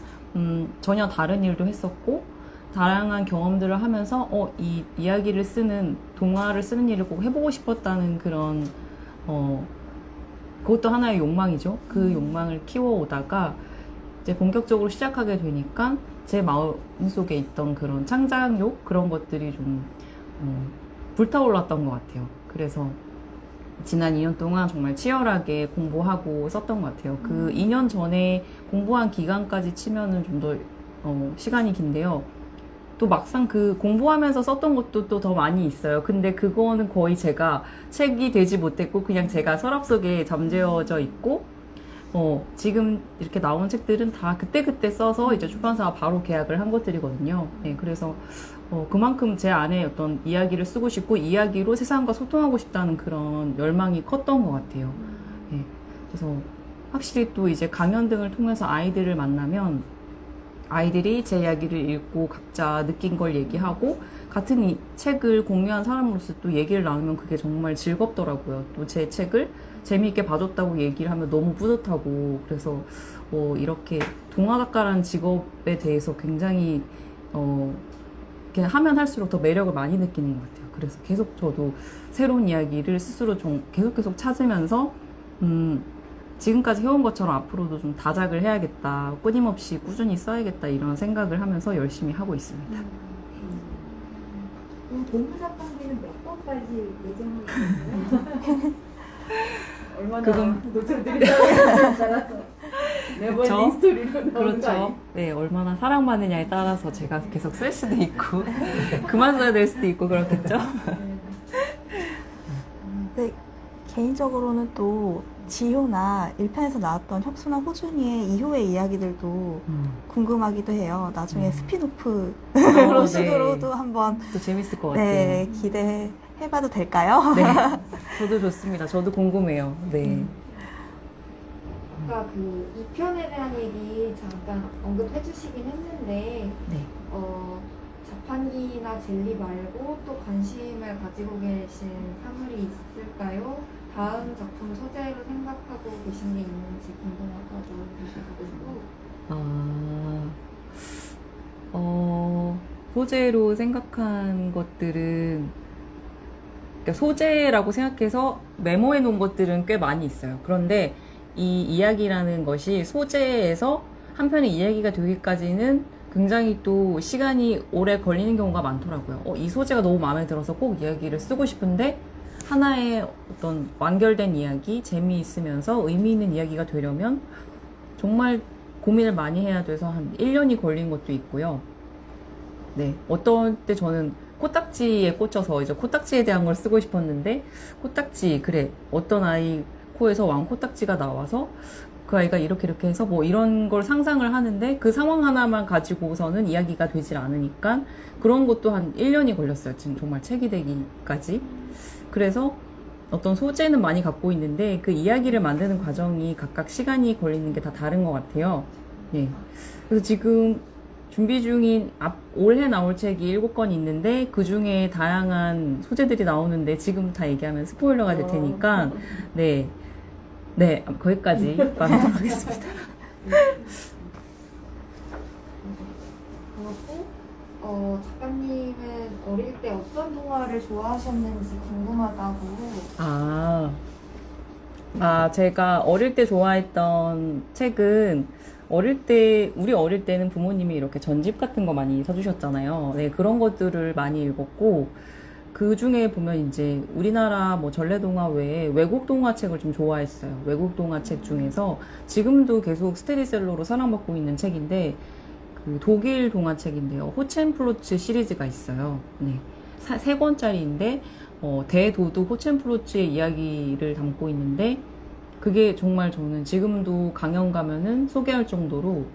전혀 다른 일도 했었고, 다양한 경험들을 하면서, 이 이야기를 쓰는, 동화를 쓰는 일을 꼭 해보고 싶었다는 그런, 그것도 하나의 욕망이죠. 그 욕망을 키워오다가 이제 본격적으로 시작하게 되니까 제 마음속에 있던 그런 창작욕 그런 것들이 좀 불타올랐던 것 같아요. 그래서 지난 2년 동안 정말 치열하게 공부하고 썼던 것 같아요. 그 2년 전에 공부한 기간까지 치면은 좀 더 시간이 긴데요. 또 막상 그 공부하면서 썼던 것도 또 더 많이 있어요. 근데 그거는 거의 제가 책이 되지 못했고 그냥 제가 서랍 속에 잠재워져 있고 지금 이렇게 나온 책들은 다 그때그때 써서 이제 출판사가 바로 계약을 한 것들이거든요. 네, 그래서 그만큼 제 안에 어떤 이야기를 쓰고 싶고 이야기로 세상과 소통하고 싶다는 그런 열망이 컸던 것 같아요. 네, 그래서 확실히 또 이제 강연 등을 통해서 아이들을 만나면 아이들이 제 이야기를 읽고 각자 느낀 걸 얘기하고 같은 이 책을 공유한 사람으로서 또 얘기를 나누면 그게 정말 즐겁더라고요. 또 제 책을 재미있게 봐줬다고 얘기를 하면 너무 뿌듯하고 그래서 이렇게 동화작가라는 직업에 대해서 굉장히 그냥 하면 할수록 더 매력을 많이 느끼는 것 같아요. 그래서 계속 저도 새로운 이야기를 스스로 좀 계속 찾으면서 지금까지 해온 것처럼 앞으로도 좀 다작을 해야겠다, 끊임없이 꾸준히 써야겠다 이런 생각을 하면서 열심히 하고 있습니다. 그럼 본부작품기는 몇 번까지 예정하고 있나요? 얼마나 그건- 노출드리냐에 따라서 매번 그쵸? 이 스토리로 나오는 거 그렇죠. 아니에요? 네, 얼마나 사랑받느냐에 따라서 제가 계속 쓸 수도 있고 그만 써야 될 수도 있고 그렇겠죠. 근데 개인적으로는 또 지효나 1편에서 나왔던 혁수나 호준이의 이후의 이야기들도 궁금하기도 해요. 나중에 스피노프로 네. 식으로도 한번 또 재밌을 것 같아요. 네, 기대해봐도 될까요? 네, 저도 좋습니다. 저도 궁금해요. 네. 아까 그 2편에 대한 얘기 잠깐 언급해 주시긴 했는데 네. 자판기나 젤리 말고 또 관심을 가지고 계신 사물이 있을까요? 다음 작품 소재로 생각하고 계신 게 있는지 궁금하다고. 소재로 생각한 것들은 그러니까 소재라고 생각해서 메모해 놓은 것들은 꽤 많이 있어요. 그런데 이 이야기라는 것이 소재에서 한 편의 이야기가 되기까지는 굉장히 또 시간이 오래 걸리는 경우가 많더라고요. 이 소재가 너무 마음에 들어서 꼭 이야기를 쓰고 싶은데 하나의 어떤 완결된 이야기, 재미있으면서 의미 있는 이야기가 되려면 정말 고민을 많이 해야 돼서 한 1년이 걸린 것도 있고요. 네, 어떤 때 저는 코딱지에 꽂혀서 이제 코딱지에 대한 걸 쓰고 싶었는데 코딱지, 그래, 어떤 아이 코에서 왕 코딱지가 나와서 그 아이가 이렇게 해서 뭐 이런 걸 상상을 하는데 그 상황 하나만 가지고서는 이야기가 되질 않으니까 그런 것도 한 1년이 걸렸어요. 지금 정말 책이 되기까지. 그래서 어떤 소재는 많이 갖고 있는데 그 이야기를 만드는 과정이 각각 시간이 걸리는 게 다 다른 것 같아요. 예. 그래서 지금 준비 중인 올해 나올 책이 7권 있는데 그 중에 다양한 소재들이 나오는데 지금 다 얘기하면 스포일러가 될 테니까 네, 네 거기까지 말하도록 하겠습니다. 그리고 작가님은 어릴 때 어떤 동화를 좋아하셨는지 궁금하다고. 제가 어릴 때 좋아했던 책은 우리 어릴 때는 부모님이 이렇게 전집 같은 거 많이 사주셨잖아요. 네, 그런 것들을 많이 읽었고, 그 중에 보면 이제 우리나라 뭐 전래동화 외에 외국 동화책을 좀 좋아했어요. 외국 동화책 중에서 지금도 계속 스테디셀러로 사랑받고 있는 책인데, 그 독일 동화책인데요. 호첸플로츠 시리즈가 있어요. 네. 3권짜리인데, 대도둑 호첸플로츠의 이야기를 담고 있는데, 그게 정말 저는 지금도 강연 가면은 소개할 정도로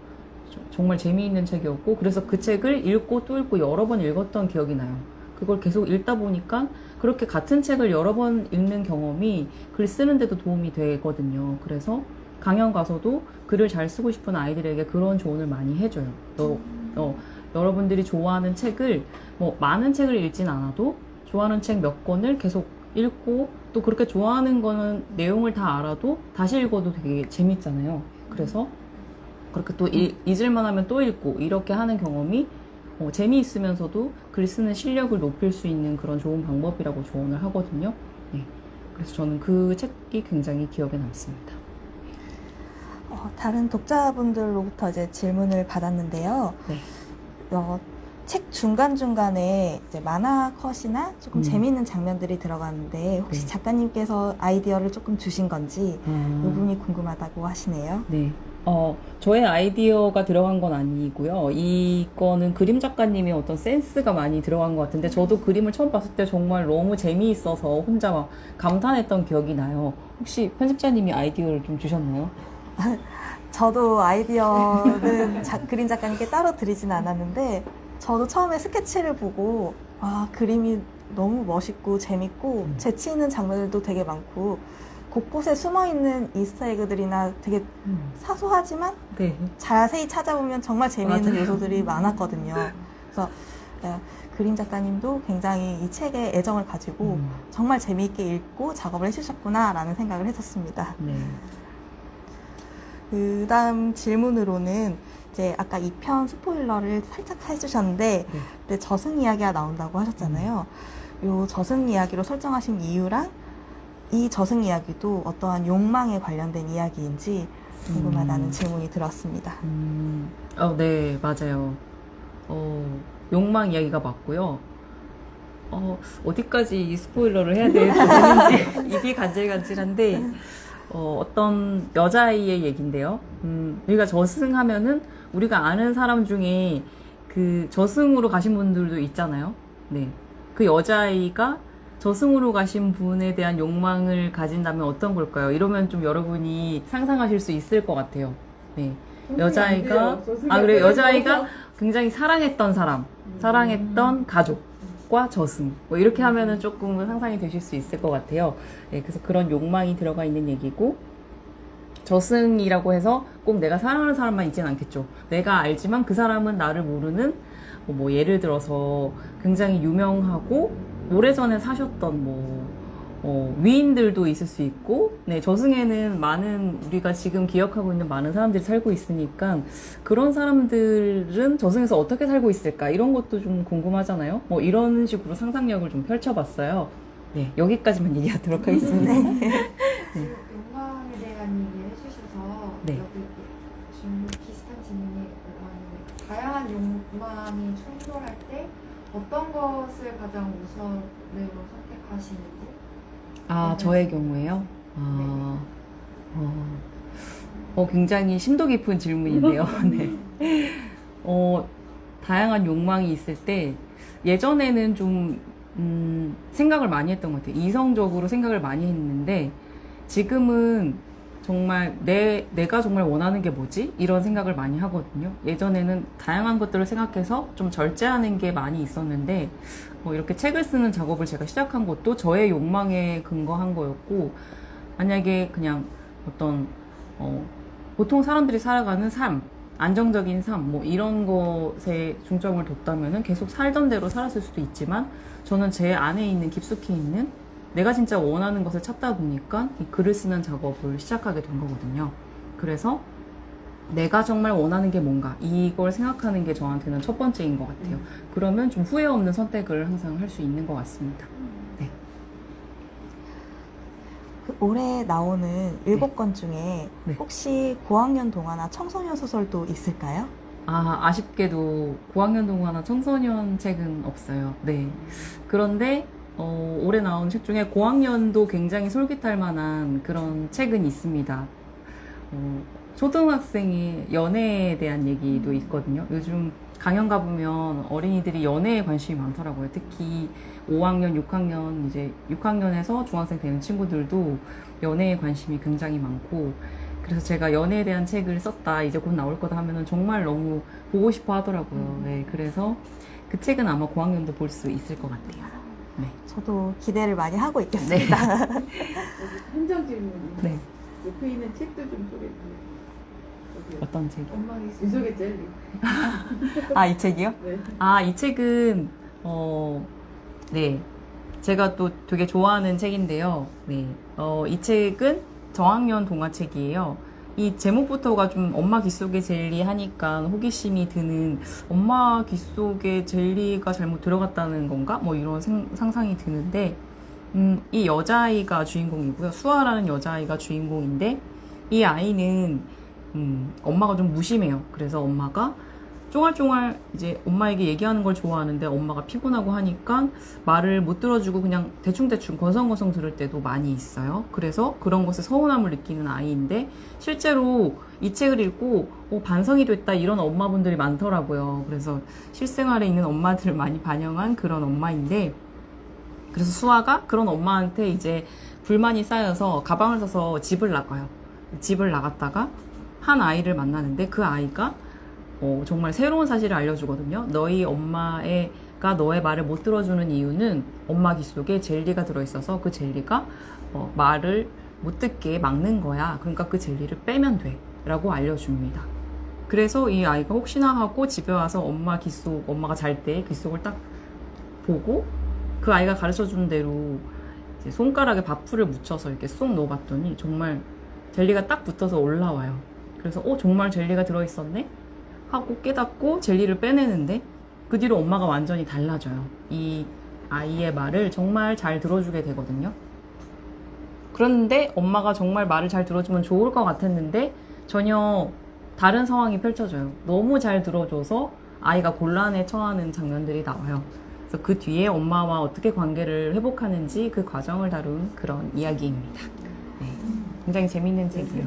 정말 재미있는 책이었고, 그래서 그 책을 읽고 또 읽고 여러 번 읽었던 기억이 나요. 그걸 계속 읽다 보니까 그렇게 같은 책을 여러 번 읽는 경험이 글 쓰는데도 도움이 되거든요. 그래서 강연 가서도 글을 잘 쓰고 싶은 아이들에게 그런 조언을 많이 해줘요. 여러분들이 좋아하는 책을, 뭐 많은 책을 읽진 않아도 좋아하는 책 몇 권을 계속 읽고, 또 그렇게 좋아하는 거는 내용을 다 알아도 다시 읽어도 되게 재밌잖아요. 그래서 그렇게 또 잊을만 하면 또 읽고 이렇게 하는 경험이 재미있으면서도 글 쓰는 실력을 높일 수 있는 그런 좋은 방법이라고 조언을 하거든요. 네. 그래서 저는 그 책이 굉장히 기억에 남습니다. 다른 독자분들로부터 이제 질문을 받았는데요. 네. 책 중간중간에 이제 만화 컷이나 조금 재미있는 장면들이 들어가는데 혹시 네. 작가님께서 아이디어를 조금 주신 건지 이 부분이 궁금하다고 하시네요. 네. 저의 아이디어가 들어간 건 아니고요. 이거는 그림 작가님의 어떤 센스가 많이 들어간 것 같은데, 저도 그림을 처음 봤을 때 정말 너무 재미있어서 혼자 막 감탄했던 기억이 나요. 혹시 편집자님이 아이디어를 좀 주셨나요? 저도 아이디어는 그림 작가님께 따로 드리지는 않았는데, 저도 처음에 스케치를 보고 그림이 너무 멋있고 재밌고 재치 있는 장면들도 되게 많고 곳곳에 숨어있는 이스터에그들이나 되게 사소하지만 네. 자세히 찾아보면 정말 재미있는 맞아요. 요소들이 많았거든요. 그래서 그림 작가님도 굉장히 이 책에 애정을 가지고 정말 재미있게 읽고 작업을 해주셨구나 라는 생각을 했었습니다. 네. 그 다음 질문으로는 이제 아까 2편 스포일러를 살짝 해주셨는데 근데 저승 이야기가 나온다고 하셨잖아요. 요 저승 이야기로 설정하신 이유랑 이 저승 이야기도 어떠한 욕망에 관련된 이야기인지 궁금하다는 질문이 들었습니다. 네, 맞아요. 욕망 이야기가 맞고요. 어디까지 이 스포일러를 해야 되는지 입이 간질간질한데, 어떤 여자아이의 얘기인데요. 우리가 저승하면은 우리가 아는 사람 중에 그 저승으로 가신 분들도 있잖아요. 네. 그 여자아이가 저승으로 가신 분에 대한 욕망을 가진다면 어떤 걸까요? 이러면 좀 여러분이 상상하실 수 있을 것 같아요. 네. 여자아이가, 그래, 여자아이가 굉장히 사랑했던 사람, 사랑했던 가족과 저승. 뭐 이렇게 하면은 조금 상상이 되실 수 있을 것 같아요. 네, 그래서 그런 욕망이 들어가 있는 얘기고, 저승이라고 해서 꼭 내가 사랑하는 사람만 있진 않겠죠. 내가 알지만 그 사람은 나를 모르는, 뭐 예를 들어서 굉장히 유명하고 오래전에 사셨던 위인들도 있을 수 있고, 네, 저승에는 많은 우리가 지금 기억하고 있는 많은 사람들이 살고 있으니까 그런 사람들은 저승에서 어떻게 살고 있을까, 이런 것도 좀 궁금하잖아요. 뭐 이런 식으로 상상력을 좀 펼쳐봤어요. 네, 여기까지만 얘기하도록 하겠습니다. 욕망에 대한 얘기를 해주셔서 네. 여기 비슷한 질문이 올라왔는데, 다양한 욕망이 충돌할 때 어떤 것을 가장 우선으로 선택하시는지? 저의 경우에요? 굉장히 심도 깊은 질문인데요. 네. 다양한 욕망이 있을 때, 예전에는 좀, 생각을 많이 했던 것 같아요. 이성적으로 생각을 많이 했는데, 지금은 정말 내가 정말 원하는 게 뭐지? 이런 생각을 많이 하거든요. 예전에는 다양한 것들을 생각해서 좀 절제하는 게 많이 있었는데, 이렇게 책을 쓰는 작업을 제가 시작한 것도 저의 욕망에 근거한 거였고, 만약에 그냥 어떤 보통 사람들이 살아가는 삶, 안정적인 삶, 뭐 이런 것에 중점을 뒀다면은 계속 살던 대로 살았을 수도 있지만 저는 제 안에 있는 깊숙이 있는 내가 진짜 원하는 것을 찾다 보니까 이 글을 쓰는 작업을 시작하게 된 거거든요. 그래서 내가 정말 원하는 게 뭔가 이걸 생각하는 게 저한테는 첫 번째인 것 같아요. 그러면 좀 후회 없는 선택을 항상 할 수 있는 것 같습니다. 네. 그 올해 나오는 7권 중에 네. 혹시 고학년 동화나 청소년 소설도 있을까요? 아쉽게도 고학년 동화나 청소년 책은 없어요. 네. 그런데 올해 나온 책 중에 고학년도 굉장히 솔깃할 만한 그런 책은 있습니다. 초등학생의 연애에 대한 얘기도 있거든요. 요즘 강연 가보면 어린이들이 연애에 관심이 많더라고요. 특히 5학년, 6학년, 이제 6학년에서 중학생 되는 친구들도 연애에 관심이 굉장히 많고, 그래서 제가 연애에 대한 책을 썼다, 이제 곧 나올 거다 하면은 정말 너무 보고 싶어 하더라고요. 네, 그래서 그 책은 아마 고학년도 볼 수 있을 것 같아요. 네. 저도 기대를 많이 하고 있겠습니다. 여기 현장 질문이. 네. 옆에 있는 책도 좀 소개해주세요. 어떤 책이요? 엄마가 인속의 젤리. 이 책이요? 네. 이 책은, 네. 제가 또 되게 좋아하는 책인데요. 네. 이 책은 저학년 동화책이에요. 이 제목부터가 좀 엄마 귓속에 젤리 하니까 호기심이 드는, 엄마 귓속에 젤리가 잘못 들어갔다는 건가? 뭐 이런 상상이 드는데, 이 여자아이가 주인공이고요. 수아라는 여자아이가 주인공인데, 이 아이는 엄마가 좀 무심해요. 그래서 엄마가 쫑알쫑알 이제 엄마에게 얘기하는 걸 좋아하는데 엄마가 피곤하고 하니까 말을 못 들어주고 그냥 대충대충 건성건성 들을 때도 많이 있어요. 그래서 그런 것에 서운함을 느끼는 아이인데 실제로 이 책을 읽고 반성이 됐다 이런 엄마분들이 많더라고요. 그래서 실생활에 있는 엄마들을 많이 반영한 그런 엄마인데, 그래서 수아가 그런 엄마한테 이제 불만이 쌓여서 가방을 싸서 집을 나가요. 집을 나갔다가 한 아이를 만나는데 그 아이가 정말 새로운 사실을 알려주거든요. 너희 엄마가 너의 말을 못 들어주는 이유는 엄마 귓속에 젤리가 들어있어서 그 젤리가 말을 못 듣게 막는 거야. 그러니까 그 젤리를 빼면 돼 라고 알려줍니다. 그래서 이 아이가 혹시나 하고 집에 와서 엄마가 잘 때 귓속을 딱 보고 그 아이가 가르쳐준 대로 이제 손가락에 밥풀을 묻혀서 이렇게 쏙 넣어봤더니 정말 젤리가 딱 붙어서 올라와요. 그래서 정말 젤리가 들어있었네? 하고 깨닫고 젤리를 빼내는데 그 뒤로 엄마가 완전히 달라져요. 이 아이의 말을 정말 잘 들어주게 되거든요. 그런데 엄마가 정말 말을 잘 들어주면 좋을 것 같았는데 전혀 다른 상황이 펼쳐져요. 너무 잘 들어줘서 아이가 곤란에 처하는 장면들이 나와요. 그래서 그 뒤에 엄마와 어떻게 관계를 회복하는지 그 과정을 다룬 그런 이야기입니다. 네. 굉장히 재밌는 책이에요.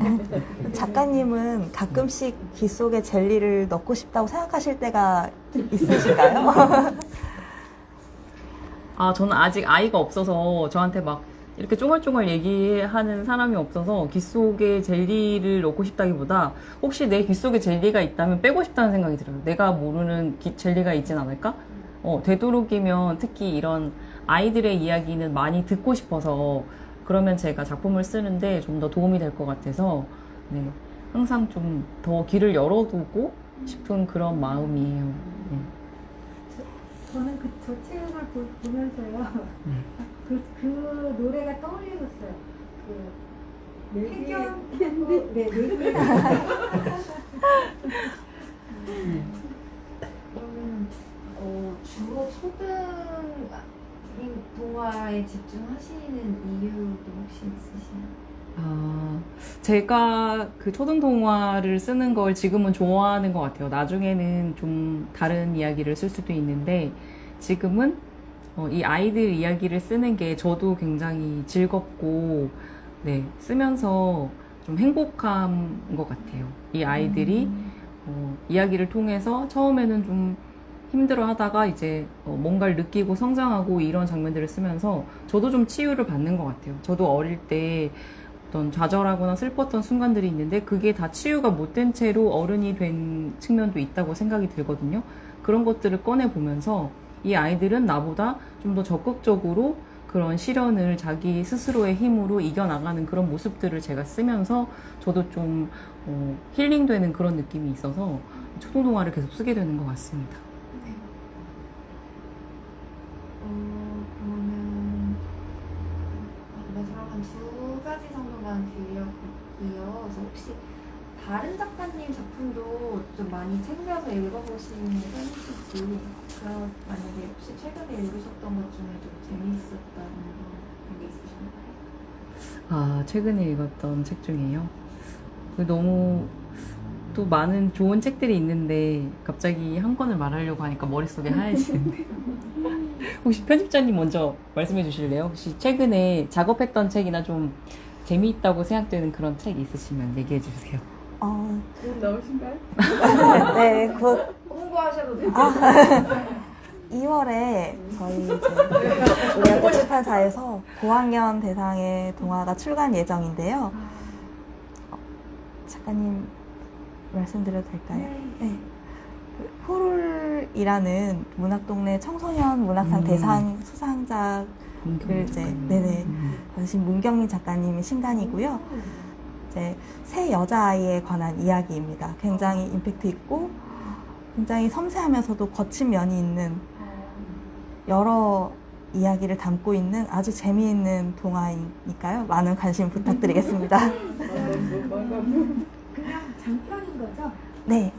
작가님은 가끔씩 귓속에 젤리를 넣고 싶다고 생각하실 때가 있으실까요? 저는 아직 아이가 없어서 저한테 막 이렇게 쫑알쫑알 얘기하는 사람이 없어서 귓속에 젤리를 넣고 싶다기보다 혹시 내 귓속에 젤리가 있다면 빼고 싶다는 생각이 들어요. 내가 모르는 젤리가 있진 않을까? 되도록이면 특히 이런 아이들의 이야기는 많이 듣고 싶어서 그러면 제가 작품을 쓰는데 좀 더 도움이 될 것 같아서 네, 항상 좀 더 길을 열어두고 싶은 그런 마음이에요. 네. 저는 저 책을 보면서요. 그 노래가 떠올렸어요. 해견 캔디. 네, 네. 그러면 주로 초등 동화에 집중하시는 이유도 혹시 있으시나요? 제가 그 초등 동화를 쓰는 걸 지금은 좋아하는 것 같아요. 나중에는 좀 다른 이야기를 쓸 수도 있는데 지금은 이 아이들 이야기를 쓰는 게 저도 굉장히 즐겁고 네, 쓰면서 좀 행복한 것 같아요. 이 아이들이 이야기를 통해서 처음에는 좀 힘들어 하다가 이제 뭔가를 느끼고 성장하고 이런 장면들을 쓰면서 저도 좀 치유를 받는 것 같아요. 저도 어릴 때 어떤 좌절하거나 슬펐던 순간들이 있는데 그게 다 치유가 못된 채로 어른이 된 측면도 있다고 생각이 들거든요. 그런 것들을 꺼내보면서 이 아이들은 나보다 좀 더 적극적으로 그런 시련을 자기 스스로의 힘으로 이겨나가는 그런 모습들을 제가 쓰면서 저도 좀 힐링되는 그런 느낌이 있어서 초등동화를 계속 쓰게 되는 것 같습니다. 그러면 마지막 한 2가지 정도만 드려볼게요. 그래서 혹시 다른 작가님 작품도 좀 많이 챙겨서 읽어보시는 편이실지, 그럼 만약에 혹시 최근에 읽으셨던 것 중에 좀 재미있었다는 게 있으셨나요? 아, 최근에 읽었던 책 중에요. 너무 또 많은 좋은 책들이 있는데 갑자기 한 권을 말하려고 하니까 머릿속에 하얘지는데 혹시 편집자님 먼저 말씀해 주실래요? 혹시 최근에 작업했던 책이나 좀 재미있다고 생각되는 그런 책 있으시면 얘기해 주세요. 곧 나오신가요? 네, 곧 홍보하셔도 돼요. 2월에 저희 이제 우리 학교 출판사에서 고학년 대상의 동화가 출간 예정인데요. 작가님 말씀드려도 될까요? 네. 그 호룰이라는 문학동네 청소년 문학상 대상 수상작을 이제 받으신 문경민 작가님의 신간이고요. 이제 세 여자아이에 관한 이야기입니다. 굉장히 임팩트 있고 굉장히 섬세하면서도 거친 면이 있는 여러 이야기를 담고 있는 아주 재미있는 동화이니까요. 많은 관심 부탁드리겠습니다. 그냥 장편인 거죠? 네.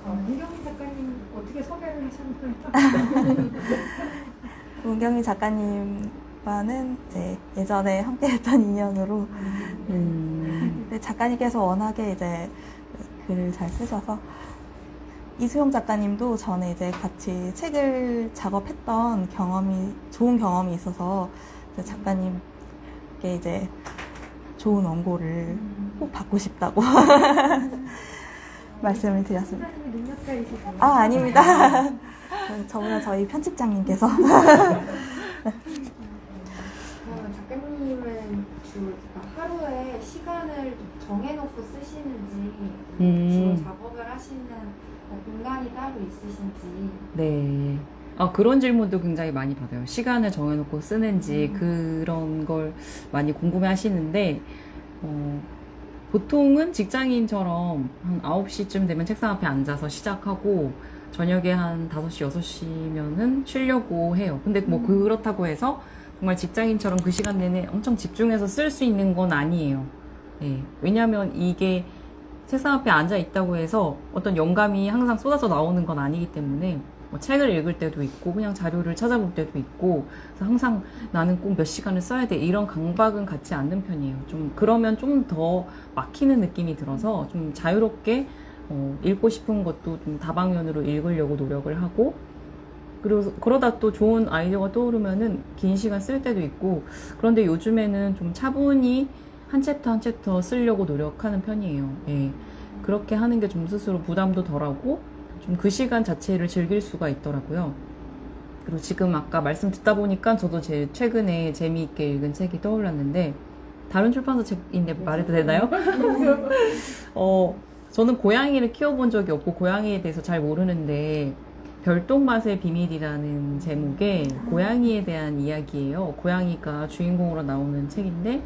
문경민 작가님 어떻게 섭외를 하셨나요? 문경민 작가님과는 이제 예전에 함께했던 인연으로 근데 작가님께서 워낙에 이제 글을 잘 쓰셔서 이수용 작가님도 전에 이제 같이 책을 작업했던 좋은 경험이 있어서 이제 작가님께 이제 좋은 원고를 꼭 받고 싶다고 말씀을 드렸습니다. 작가님이 능력자이시죠? 아, 아닙니다. 저보다 저희 편집장님께서 그러면 작가님은 하루에 시간을 정해놓고 쓰시는지, 주로 작업을 하시는 공간이 따로 있으신지. 네. 그런 질문도 굉장히 많이 받아요. 시간을 정해놓고 쓰는지 그런 걸 많이 궁금해 하시는데 보통은 직장인처럼 한 9시쯤 되면 책상 앞에 앉아서 시작하고 저녁에 한 5시, 6시면은 쉬려고 해요. 근데 뭐 그렇다고 해서 정말 직장인처럼 그 시간 내내 엄청 집중해서 쓸 수 있는 건 아니에요. 네. 왜냐하면 이게 책상 앞에 앉아 있다고 해서 어떤 영감이 항상 쏟아져 나오는 건 아니기 때문에 뭐 책을 읽을 때도 있고 그냥 자료를 찾아볼 때도 있고 그래서 항상 나는 꼭 몇 시간을 써야 돼 이런 강박은 갖지 않는 편이에요. 좀 그러면 좀 더 막히는 느낌이 들어서 좀 자유롭게 읽고 싶은 것도 좀 다방면으로 읽으려고 노력을 하고 그리고 그러다 또 좋은 아이디어가 떠오르면은 긴 시간 쓸 때도 있고 그런데 요즘에는 좀 차분히 한 챕터 한 챕터 쓰려고 노력하는 편이에요. 예. 그렇게 하는 게 좀 스스로 부담도 덜하고 좀 그 시간 자체를 즐길 수가 있더라고요. 그리고 지금 아까 말씀 듣다 보니까 저도 제 최근에 재미있게 읽은 책이 떠올랐는데 다른 출판사 책인데 말해도 되나요? 저는 고양이를 키워본 적이 없고 고양이에 대해서 잘 모르는데 별똥맛의 비밀이라는 제목의 고양이에 대한 이야기예요. 고양이가 주인공으로 나오는 책인데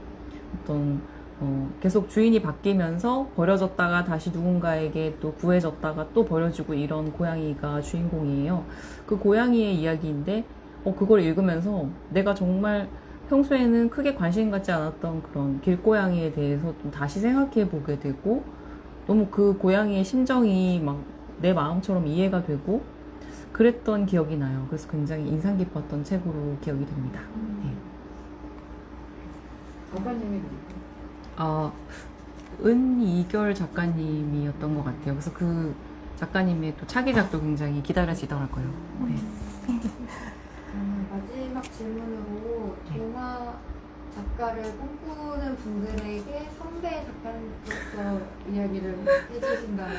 계속 주인이 바뀌면서 버려졌다가 다시 누군가에게 또 구해졌다가 또 버려지고 이런 고양이가 주인공이에요. 그 고양이의 이야기인데 그걸 읽으면서 내가 정말 평소에는 크게 관심 갖지 않았던 그런 길고양이에 대해서 좀 다시 생각해 보게 되고 너무 그 고양이의 심정이 막 내 마음처럼 이해가 되고 그랬던 기억이 나요. 그래서 굉장히 인상 깊었던 책으로 기억이 됩니다. 네. 작가님이 은이결 작가님이었던 것 같아요. 그래서 그 작가님의 또 차기작도 굉장히 기다려지더라고요. 네. 마지막 질문으로 동화 작가를 꿈꾸는 분들에게 선배 작가님으로서 이야기를 해주신다면.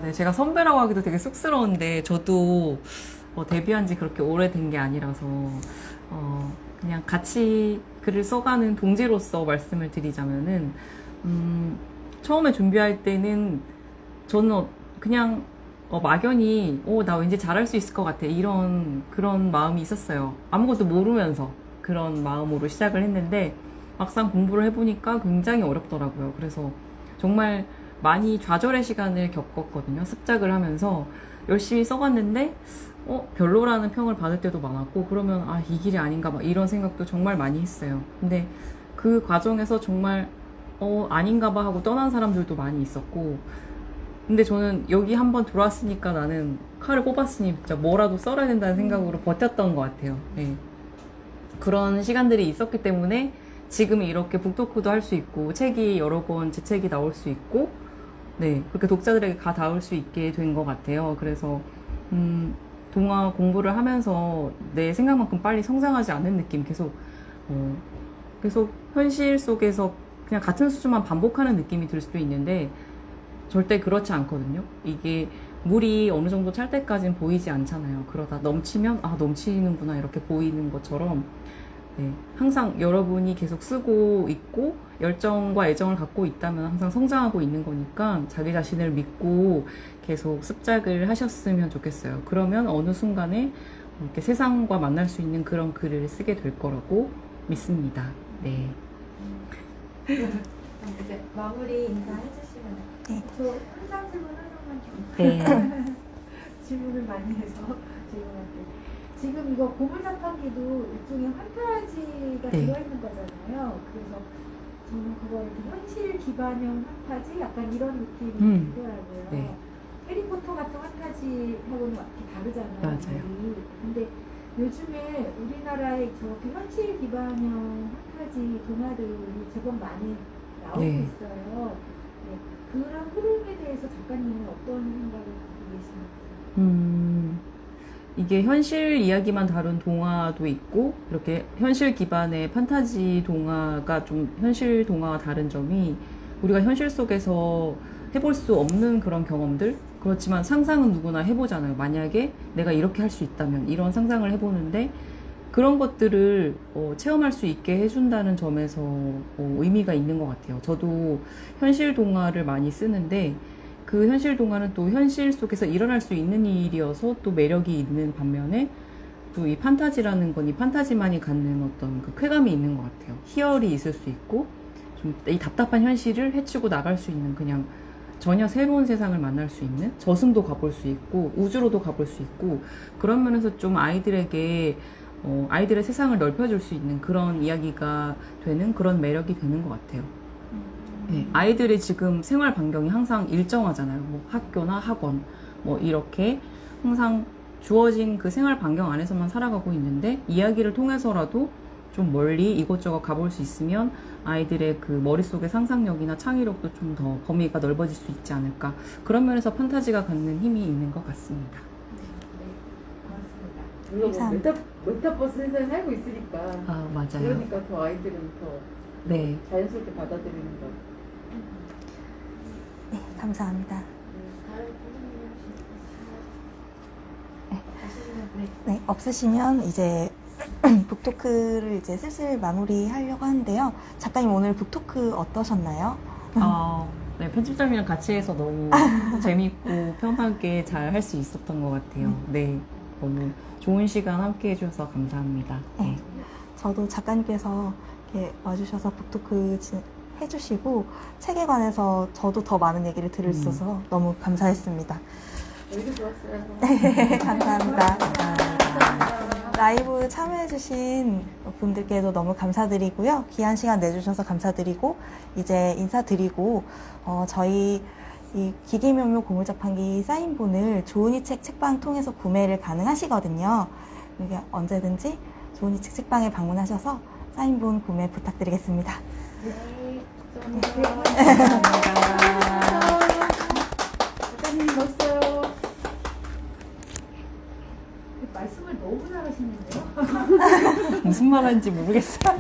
네. 제가 선배라고 하기도 되게 쑥스러운데 저도 데뷔한 지 그렇게 오래된 게 아니라서 그냥 같이 글을 써가는 동지로서 말씀을 드리자면은 처음에 준비할 때는 저는 그냥 막연히 나 왠지 잘할 수 있을 것 같아 이런 그런 마음이 있었어요. 아무것도 모르면서 그런 마음으로 시작을 했는데 막상 공부를 해보니까 굉장히 어렵더라고요. 그래서 정말 많이 좌절의 시간을 겪었거든요. 습작을 하면서 열심히 써봤는데 별로라는 평을 받을 때도 많았고, 그러면 이 길이 아닌가 막 이런 생각도 정말 많이 했어요. 근데 그 과정에서 정말 아닌가 봐 하고 떠난 사람들도 많이 있었고, 근데 저는 여기 한번 들어왔으니까 나는 칼을 뽑았으니 진짜 뭐라도 썰어야 된다는 생각으로 버텼던 것 같아요. 네. 그런 시간들이 있었기 때문에 지금 이렇게 북토크도 할 수 있고 책이 여러 권 제 책이 나올 수 있고, 네, 그렇게 독자들에게 가 닿을 수 있게 된 것 같아요. 그래서 동화 공부를 하면서 내 생각만큼 빨리 성장하지 않는 느낌, 계속 현실 속에서 그냥 같은 수준만 반복하는 느낌이 들 수도 있는데 절대 그렇지 않거든요. 이게 물이 어느 정도 찰 때까지는 보이지 않잖아요. 그러다 넘치면 넘치는구나 이렇게 보이는 것처럼, 네, 항상 여러분이 계속 쓰고 있고 열정과 애정을 갖고 있다면 항상 성장하고 있는 거니까 자기 자신을 믿고 계속 습작을 하셨으면 좋겠어요. 그러면 어느 순간에 이렇게 세상과 만날 수 있는 그런 글을 쓰게 될 거라고 믿습니다. 네. 이제 마무리 인사해 주시면 돼요. 저 항상 질문 하나만 좀 네. 질문을 많이 해서 질문할게요. 지금 이거 고물자판기도 일종의 판타지가 네. 들어있는 거잖아요. 그래서 저는 그거 이렇게 현실 기반형 판타지 약간 이런 느낌이 들더라고요. 네. 해리포터 같은 판타지하고는 완전히 다르잖아요. 맞아요. 근데 요즘에 우리나라에 저렇게 현실 기반형 판타지 동화들이 제법 많이 나오고 네. 있어요. 네. 그런 흐름에 대해서 작가님은 어떤 생각을 갖고 계십니까? 이게 현실 이야기만 다룬 동화도 있고, 이렇게 현실 기반의 판타지 동화가 좀 현실 동화와 다른 점이, 우리가 현실 속에서 해볼 수 없는 그런 경험들, 그렇지만 상상은 누구나 해보잖아요. 만약에 내가 이렇게 할 수 있다면, 이런 상상을 해보는데 그런 것들을 체험할 수 있게 해준다는 점에서 의미가 있는 것 같아요. 저도 현실 동화를 많이 쓰는데 그 현실 동화는 또 현실 속에서 일어날 수 있는 일이어서 또 매력이 있는 반면에, 또 이 판타지라는 건 이 판타지만이 갖는 어떤 그 쾌감이 있는 것 같아요. 희열이 있을 수 있고, 좀 이 답답한 현실을 헤치고 나갈 수 있는, 그냥 전혀 새로운 세상을 만날 수 있는, 저승도 가볼 수 있고 우주로도 가볼 수 있고, 그런 면에서 좀 아이들에게 아이들의 세상을 넓혀줄 수 있는 그런 이야기가 되는, 그런 매력이 되는 것 같아요. 네, 아이들의 지금 생활 반경이 항상 일정하잖아요. 뭐 학교나 학원, 뭐 이렇게 항상 주어진 그 생활 반경 안에서만 살아가고 있는데, 이야기를 통해서라도 좀 멀리 이곳저곳 가볼 수 있으면 아이들의 그 머릿속의 상상력이나 창의력도 좀 더 범위가 넓어질 수 있지 않을까. 그런 면에서 판타지가 갖는 힘이 있는 것 같습니다. 물론 뭐 메타버스 세상에 살고 있으니까. 맞아요. 그러니까 더 아이들은 더 네. 자연스럽게 받아들이는 거. 네, 감사합니다. 네, 없으시면 이제 북토크를 이제 슬슬 마무리하려고 하는데요. 작가님 오늘 북토크 어떠셨나요? 네, 편집장이랑 같이 해서 너무 재밌고 편하게 잘 할 수 있었던 것 같아요. 네, 너무 좋은 시간 함께 해주셔서 감사합니다. 네. 저도 작가님께서 이렇게 와주셔서 북토크 해주시고 책에 관해서 저도 더 많은 얘기를 들을 수 있어서 너무 감사했습니다. 여기도 좋았어요. 네, 감사합니다. 라이브 참여해주신 분들께도 너무 감사드리고요. 귀한 시간 내주셔서 감사드리고, 이제 인사드리고, 저희 이 기계묘묘 고물자판기 사인본을 좋은이 책 책방 통해서 구매를 가능하시거든요. 이게 언제든지 좋은이 책 책방에 방문하셔서 사인본 구매 부탁드리겠습니다. 네. 감사합니다. 작가님 멋있어요. 말씀을 너무 잘하시는데요? 무슨 말 하는지 모르겠어요.